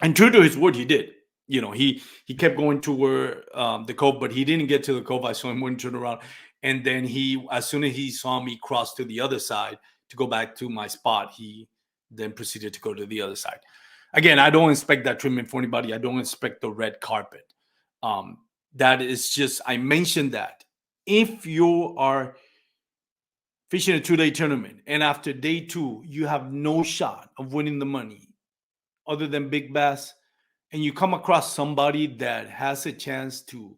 And true to his word, he did. He kept going to where the cove, but he didn't get to the cove. I saw him when he turned around, and then as soon as he saw me cross to the other side to go back to my spot, he then proceeded to go to the other side. Again, I don't expect that treatment for anybody. I don't expect the red carpet. That is just, I mentioned that if you are fishing a 2-day tournament and after day 2 you have no shot of winning the money other than big bass, and you come across somebody that has a chance to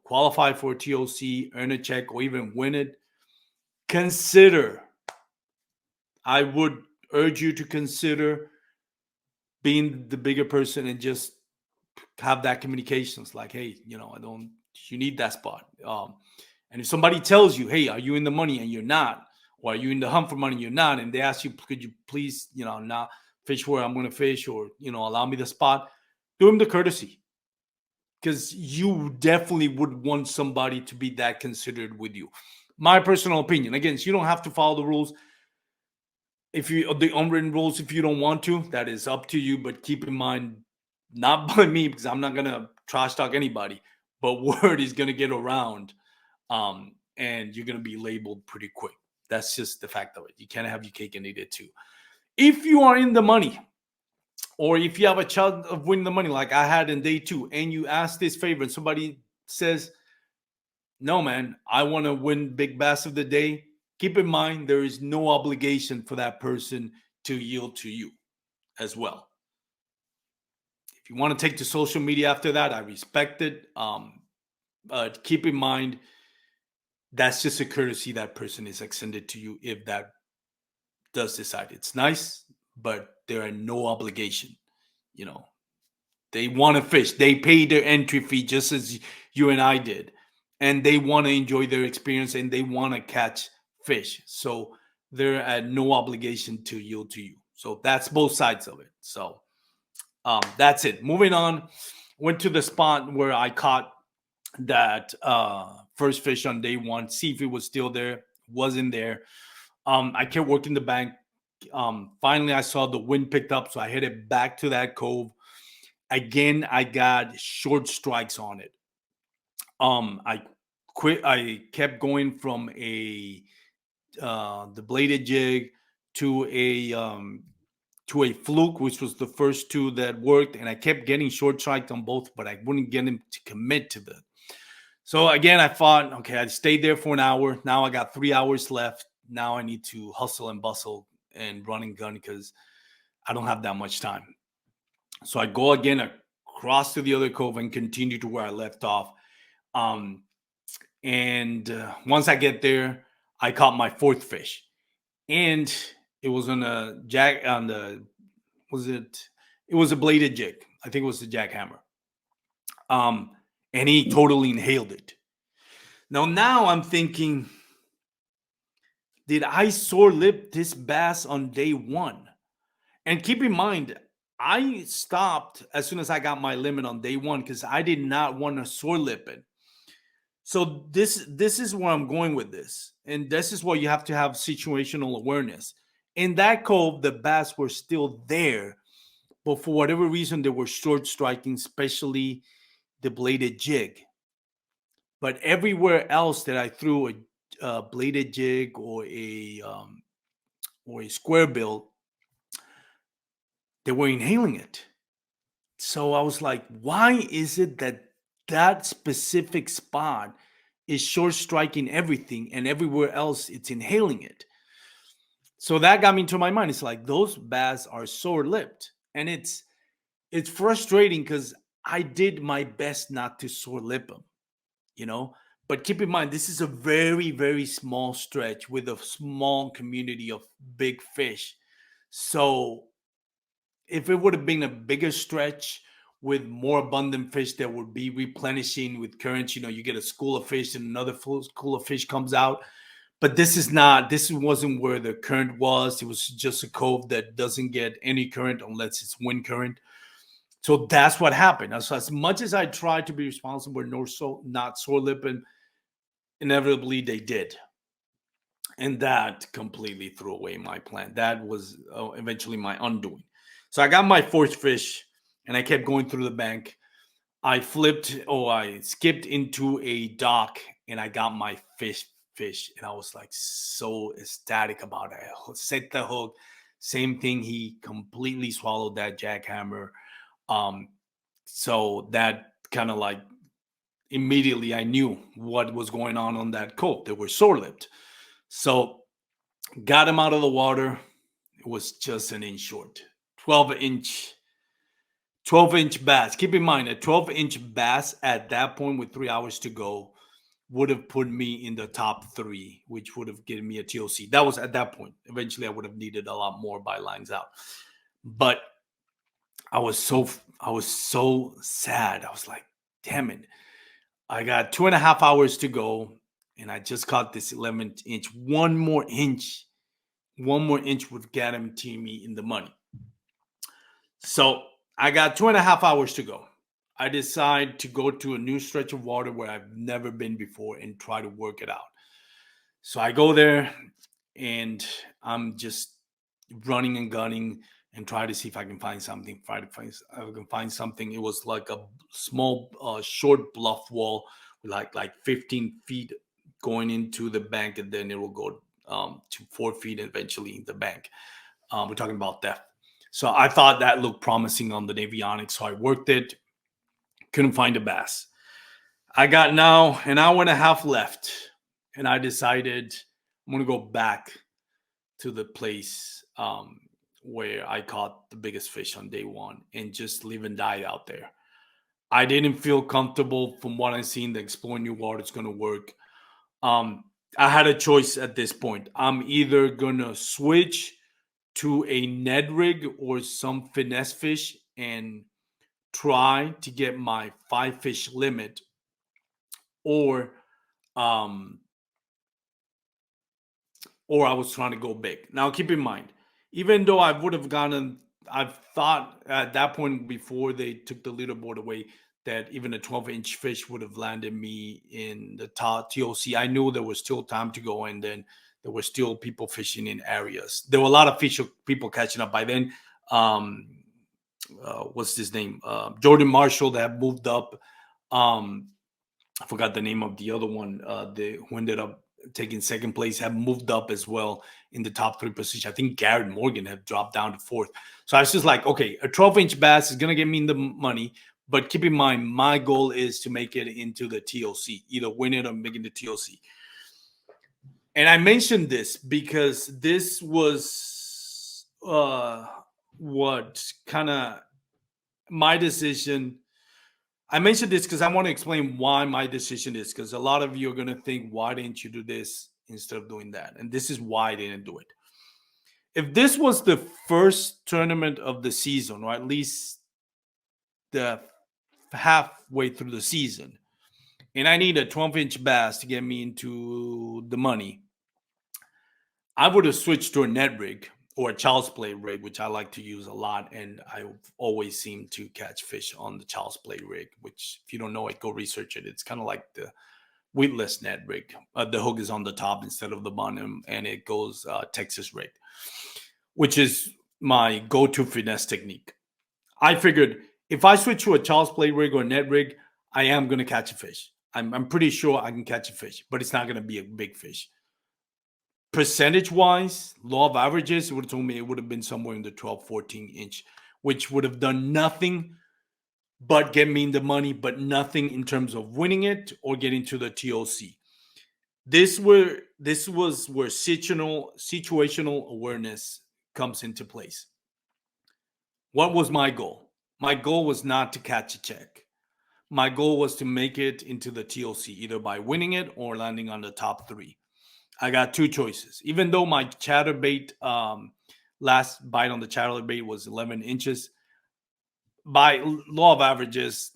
qualify for a TOC, earn a check, or even win it, I would urge you to consider being the bigger person and just have that communications like, hey, you need that spot. And if somebody tells you, hey, are you in the money, and you're not, or are you in the hunt for money and you're not, and they ask you, could you please, not fish where I'm going to fish, or, allow me the spot, do him the courtesy, because you definitely would want somebody to be that considerate with you. My personal opinion. Again, you don't have to follow the rules. The unwritten rules, if you don't want to, that is up to you. But keep in mind, not by me, because I'm not going to trash talk anybody, but word is going to get around. And you're going to be labeled pretty quick. That's just the fact of it. You can't have your cake and eat it too. If you are in the money, or if you have a chance of winning the money like I had in day 2, and you ask this favor and somebody says, no, man, I want to win big bass of the day, keep in mind there is no obligation for that person to yield to you as well. If you want to take to social media after that, I respect it. But keep in mind, that's just a courtesy that person is extended to you if that does decide. It's nice, but there are no obligation. They want to fish. They pay their entry fee just as you and I did. And they want to enjoy their experience, and they want to catch fish. So they're at no obligation to yield to you. So that's both sides of it. So that's it. Moving on, went to the spot where I caught that first fish on day 1, see if it was still there. Wasn't there. I kept working the bank. Finally, I saw the wind picked up, so I headed back to that cove. Again, I got short strikes on it. I quit. I kept going from the bladed jig to a fluke, which was the first 2 that worked, and I kept getting short strikes on both, but I wouldn't get him to commit to the. So again, I thought, okay, I stayed there for an hour. Now I got 3 hours left. Now I need to hustle and bustle and run and gun, because I don't have that much time. So I go again across to the other cove and continue to where I left off. Um, and once I get there, I caught my fourth fish, and it was on a jack on the was it? It was a bladed jig. I think it was the jackhammer. Um, and he totally inhaled it. Now I'm thinking, did I sore lip this bass on day one? And keep in mind, I stopped as soon as I got my limit on day one because I did not want to sore lip it. So this is where I'm going with this, and this is where you have to have situational awareness. In that cove, the bass were still there, but for whatever reason, they were short striking, especially the bladed jig. But everywhere else that I threw a bladed jig or a square bill, they were inhaling it. So I was like, why is it that that specific spot is short striking everything and everywhere else it's inhaling it? So that got me into my mind. It's like those bass are sore lipped, and it's frustrating because I did my best not to sore lip them, you know. But keep in mind, this is a very, very small stretch with a small community of big fish. So if it would have been a bigger stretch with more abundant fish that would be replenishing with currents, you get a school of fish and another full school of fish comes out. But this wasn't where the current was. It was just a cove that doesn't get any current unless it's wind current. So that's what happened. So as much as I tried to be responsible, not sore lipping, inevitably they did. And that completely threw away my plan. That was eventually my undoing. So I got my fourth fish and I kept going through the bank. I skipped into a dock and I got my fish. And I was like so ecstatic about it. I set the hook. Same thing. He completely swallowed that jackhammer. Um, so that kind of like immediately I knew what was going on that cove. They were sore lipped. So got him out of the water. It was just an inch short. 12-inch bass. Keep in mind, a 12-inch bass at that point with 3 hours to go would have put me in the top three, which would have given me a TOC. That was at that point. Eventually, I would have needed a lot more by lines out. But I was so sad. I was like, damn it. I got 2.5 hours to go, and I just caught this 11-inch. One more inch would guarantee me in the money. So I got 2.5 hours to go. I decide to go to a new stretch of water where I've never been before and try to work it out. So I go there and I'm just running and gunning and try to see if I can find something. It was like a small, short bluff wall with like 15 feet going into the bank, and then it will go to 4 feet eventually in the bank. We're talking about depth. So I thought that looked promising on the Navionics. So I worked it. Couldn't find a bass. I got now an hour and a half left, and I decided I'm going to go back to the place where I caught the biggest fish on day one and just live and die out there. I didn't feel comfortable from what I've seen. The Explore New Water is going to work. I had a choice at this point. I'm either going to switch to a Ned rig or some finesse fish and try to get my 5 fish limit, um or I was trying to go big. Now keep in mind, even though I would have I've thought at that point before they took the leaderboard away that even a 12-inch fish would have landed me in the top TOC. I knew there was still time to go, and then there were still people fishing in areas. There were a lot of people catching up by then. What's his name? Jordan Marshall that had moved up. I forgot the name of the other one. Who ended up taking second place had moved up as well in the top three position. I think Garrett Morgan had dropped down to fourth. So I was just like, okay, a 12-inch bass is going to get me in the money. But keep in mind, my goal is to make it into the TOC, either win it or make it the TOC. And I mentioned this because this was what kind of my decision. I mentioned this because I want to explain why my decision is, because a lot of you are going to think, why didn't you do this instead of doing that? And this is why I didn't do it. If this was the first tournament of the season, or at least the halfway through the season, and I need a 12-inch bass to get me into the money, I would have switched to a net rig or a child's play rig, which I like to use a lot. And I always seem to catch fish on the child's play rig, which, if you don't know it, go research it. It's kind of like the weightless net rig. The hook is on the top instead of the bottom, and it goes Texas rig, which is my go to finesse technique. I figured if I switch to a child's play rig or a net rig, I am going to catch a fish. I'm pretty sure I can catch a fish, but it's not going to be a big fish. Percentage wise, law of averages, it would have told me it would have been somewhere in the 12, 14 inch, which would have done nothing but get me in the money, but nothing in terms of winning it or getting to the TOC. This was where situational awareness comes into place. What was my goal? My goal was not to catch a check. My goal was to make it into the TOC, either by winning it or landing on the top three. I got two choices. Even though my chatterbait last bite on the chatterbait was 11 inches, by law of averages,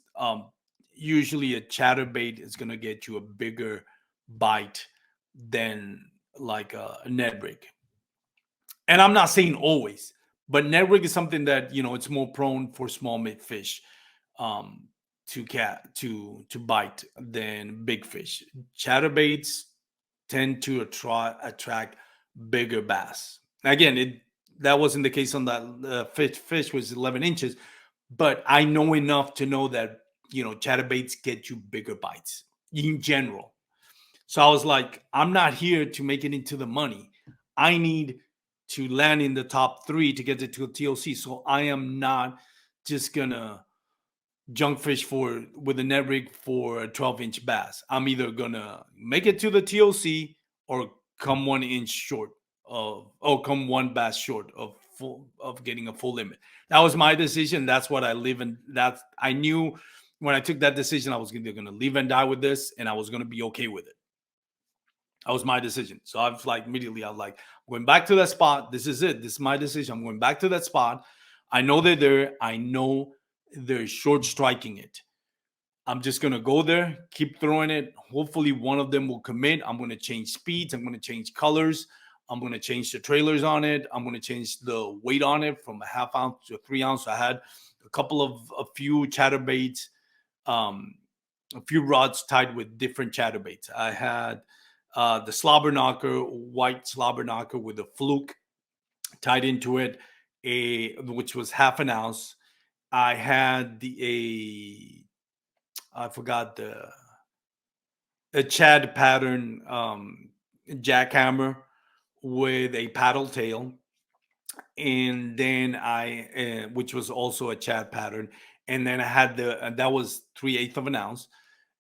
usually a chatterbait is going to get you a bigger bite than like a net rig. And I'm not saying always, but net rig is something that, it's more prone for small mid fish um, to bite than big fish. Chatterbaits tend to attract bigger bass. Again, that wasn't the case on that fish was 11 inches, but I know enough to know that chatterbaits get you bigger bites in general. So I was like, I'm not here to make it into the money. I need to land in the top three to get it to a TOC. So I am not just gonna junk fish for with a net rig for a 12-inch bass. I'm either gonna make it to the TOC or come 1 inch short come one bass short of getting a full limit. That was my decision. That's what I live in. That I knew when I took that decision, I was either gonna live and die with this, and I was gonna be okay with it. That was my decision. So I was like, immediately, I was like, I'm going back to that spot. This is it. This is my decision. I'm going back to that spot. I know they're there. I know they're short striking it. I'm just going to go there, keep throwing it. Hopefully, one of them will commit. I'm going to change speeds. I'm going to change colors. I'm going to change the trailers on it. I'm going to change the weight on it from a half ounce to a 3 ounce. I had a few chatterbaits, um, a few rods tied with different chatterbaits. I had the slobber knocker, white slobber knocker with a fluke tied into it, which was half an ounce. I had I forgot a Chad pattern jackhammer with a paddle tail, and then which was also a Chad pattern, and then I had that was 3/8 of an ounce,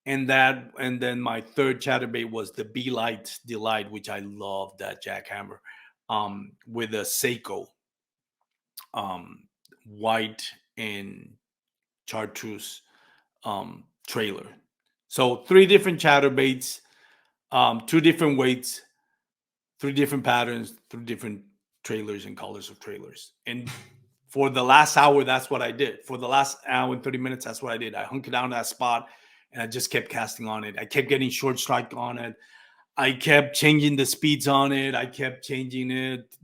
and then my third chatterbait was the Be Light Delight, which I love that jackhammer, with a Seiko, white and chartreuse trailer. So three different chatterbaits, two different weights, three different patterns, three different trailers and colors of trailers. And for the last hour, that's what I did. For the last hour and 30 minutes, that's what I did. I hunkered down that spot and I just kept casting on it. I kept getting short strike on it. I kept changing the speeds on it. I kept changing it,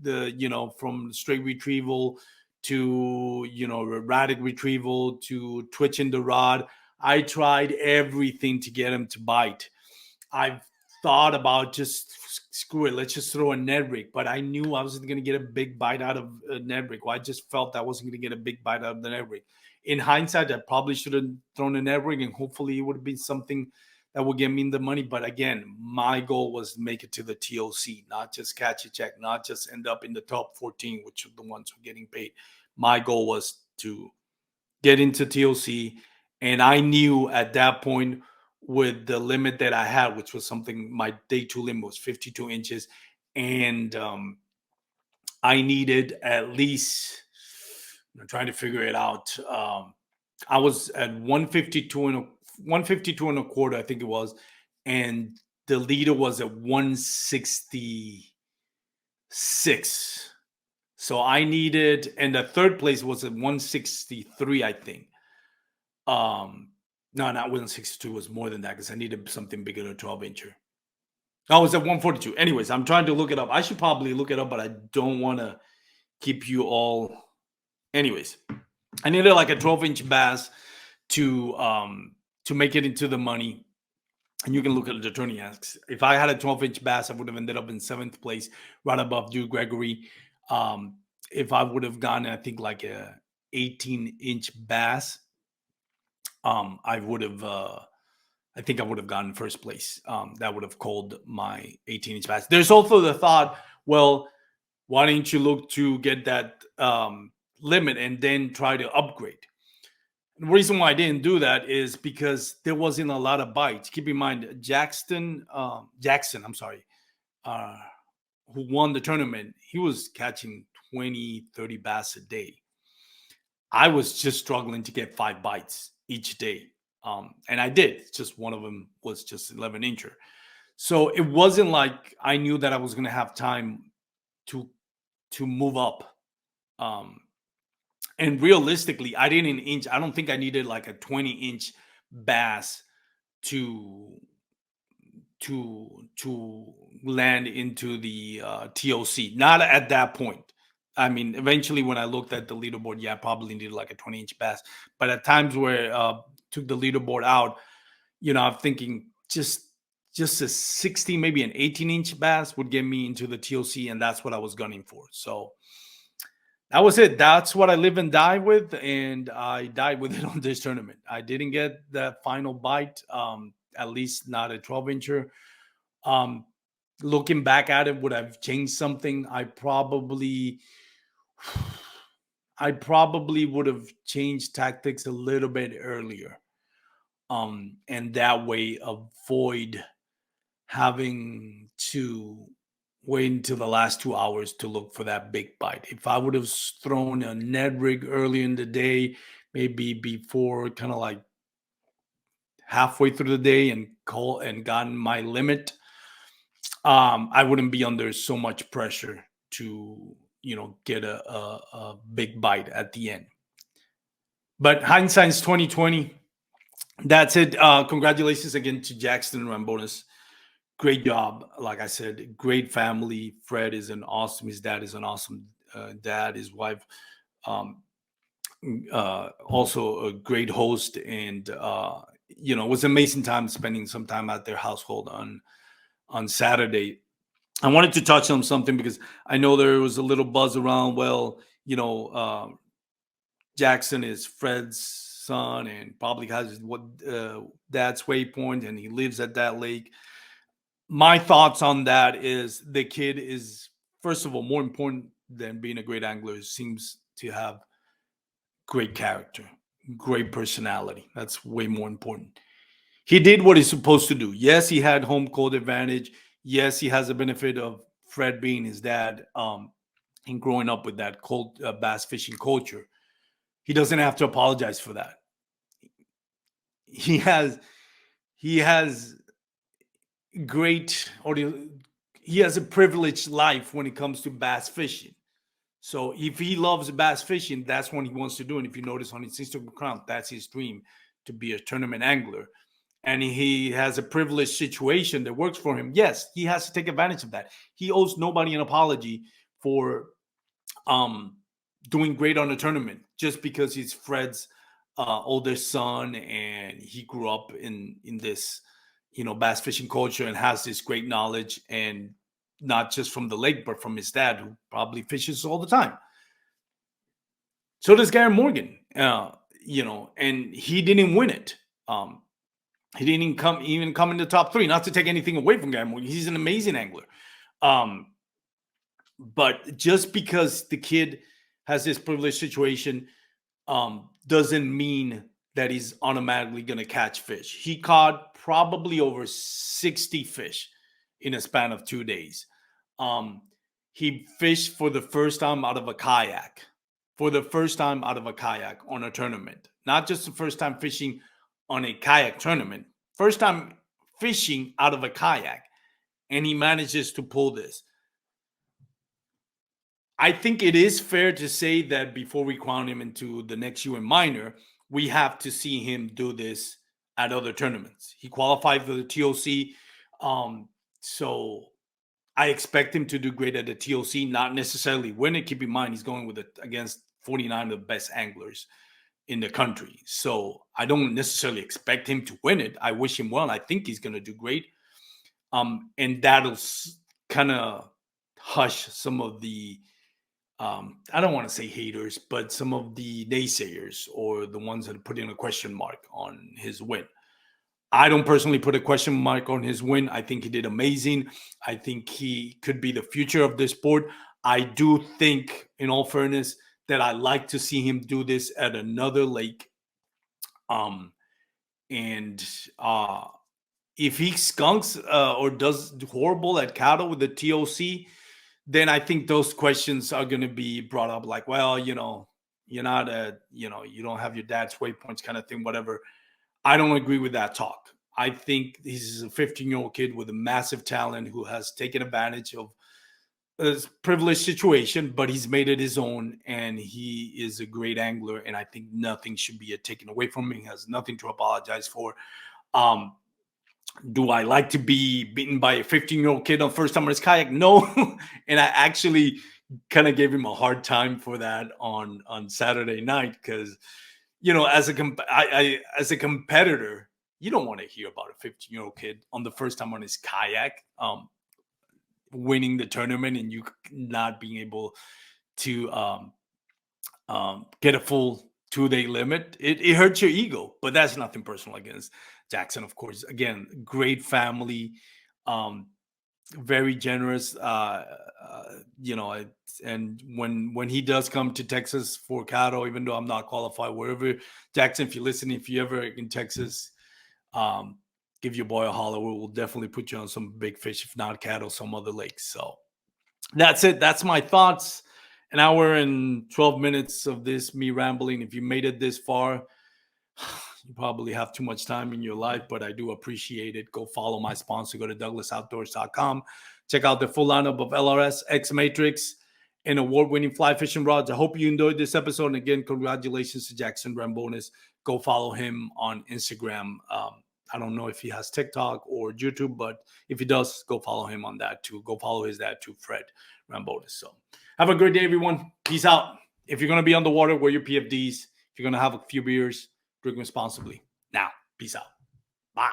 from straight retrieval to, erratic retrieval to twitching the rod. I tried everything to get him to bite. I've thought about just screw it, let's just throw a net rig, but I knew I wasn't going to get a big bite out of a net rig. Well, I just felt I wasn't going to get a big bite out of the net rig. In hindsight, I probably should have thrown a net rig, and hopefully it would have been something that would get me the money. But again, my goal was to make it to the TOC, not just catch a check, not just end up in the top 14, which are the ones who are getting paid. My goal was to get into TOC. And I knew at that point, with the limit that I had, which was something, my day two limit was 52 inches. And I needed at least I'm trying to figure it out. I was at 152 and a quarter, I think it was, and the leader was at 166. So I needed, and the third place was at 163, I think. No, not 162, was more than that because I needed something bigger than a 12-incher. I was at 142. Anyways, I'm trying to look it up. I should probably look it up, but I don't want to keep you all. Anyways, I needed like a 12-inch bass to make it into the money. And you can look at the tourney asks. If I had a 12-inch bass, I would have ended up in 7th place, right above Drew Gregory. If I would have gotten, I think, like a 18-inch bass, I would have. I think I would have gotten first place. That would have called my 18-inch bass. There's also the thought, well, why don't you look to get that limit and then try to upgrade? The reason why I didn't do that is because there wasn't a lot of bites. Keep in mind, Jackson, I'm sorry, who won the tournament, he was catching 20, 30 bass a day. I was just struggling to get 5 bites each day. And I did. Just one of them was just 11-incher. So it wasn't like I knew that I was going to have time to move up. And realistically, I didn't inch. I don't think I needed like a 20-inch bass to land into the TOC. Not at that point. I mean, eventually when I looked at the leaderboard, yeah, I probably needed like a 20-inch bass. But at times where took the leaderboard out, I'm thinking just a 16, maybe an 18-inch bass would get me into the TOC, and that's what I was gunning for. So that was it. That's what I live and die with, and I died with it on this tournament. I didn't get that final bite, at least not a 12-incher. Looking back at it, would I've changed something? I probably would have changed tactics a little bit earlier. And that way avoid having to wait until the last 2 hours to look for that big bite. If I would have thrown a Ned rig early in the day, maybe before kind of like halfway through the day and gotten my limit, I wouldn't be under so much pressure to get a big bite at the end. But hindsight's 2020. That's it. Congratulations again to Jackson Rambonis. Great job. Like I said, great family. Fred is his dad is an awesome dad. His wife, also a great host. And, it was an amazing time spending some time at their household on Saturday. I wanted to touch on something because I know there was a little buzz around, Jackson is Fred's son and probably has dad's waypoint, and he lives at that lake. My thoughts on that is the kid is, first of all, more important than being a great angler, seems to have great character, great personality. That's way more important. He did what he's supposed to do. Yes, he had home cold advantage. Yes, he has the benefit of Fred being his dad, and growing up with that cold bass fishing culture. He doesn't have to apologize for that. He has great, or he has a privileged life when it comes to bass fishing. So if he loves bass fishing, that's what he wants to do. And if you notice on his Instagram account, that's his dream, to be a tournament angler. And he has a privileged situation that works for him. Yes, he has to take advantage of that. He owes nobody an apology for doing great on a tournament just because he's Fred's oldest son and he grew up in this bass fishing culture and has this great knowledge, and not just from the lake but from his dad, who probably fishes all the time. So does Gary Morgan, and he didn't win it. He didn't even come in the top 3. Not to take anything away from Gary Morgan, he's an amazing angler. But just because the kid has this privileged situation doesn't mean that he's automatically going to catch fish. He caught probably over 60 fish in a span of 2 days. He fished for the first time out of a kayak. for the first time out of a kayak on a tournament. Not just the first time fishing on a kayak tournament, first time fishing out of a kayak. And he manages to pull this. I think it is fair to say that before we crown him into the next UN minor, we have to see him do this at other tournaments. He qualified for the TOC. So I expect him to do great at the TOC, not necessarily win it. Keep in mind, he's going with it against 49 of the best anglers in the country. So I don't necessarily expect him to win it. I wish him well. I think he's going to do great. And that'll kind of hush some of the, I don't want to say haters, but some of the naysayers or the ones that put in a question mark on his win. I don't personally put a question mark on his win. I think he did amazing. I think he could be the future of this sport. I do think, in all fairness, that I like to see him do this at another lake. And if he skunks or does horrible at Cattle with the TOC, then I think those questions are going to be brought up like, well, you're not you don't have your dad's waypoints kind of thing, whatever. I don't agree with that talk. I think he's a 15-year-old kid with a massive talent who has taken advantage of a privileged situation, but he's made it his own, and he is a great angler, and I think nothing should be taken away from him. He has nothing to apologize for. Do I like to be beaten by a 15-year-old kid on first time on his kayak? No. And I actually kind of gave him a hard time for that on Saturday night because, as a competitor, you don't want to hear about a 15-year-old kid on the first time on his kayak winning the tournament and you not being able to get a full 2-day limit. It hurts your ego, but that's nothing personal against Jackson, of course. Again, great family, very generous. And when he does come to Texas for cattle, even though I'm not qualified, wherever, Jackson, if you're listening, if you're ever in Texas, give your boy a holler. We'll definitely put you on some big fish, if not cattle, some other lakes. So that's it. That's my thoughts. An hour and 12 minutes of this, me rambling. If you made it this far, you probably have too much time in your life, but I do appreciate it. Go follow my sponsor. Go to douglasoutdoors.com. Check out the full lineup of LRS, X Matrix, and award-winning fly fishing rods. I hope you enjoyed this episode. And again, congratulations to Jackson Rambones. Go follow him on Instagram. I don't know if he has TikTok or YouTube, but if he does, go follow him on that too. Go follow his dad too, Fred Rambones. So have a great day, everyone. Peace out. If you're going to be on the water, wear your PFDs. If you're going to have a few beers, drink responsibly. Now, peace out. Bye.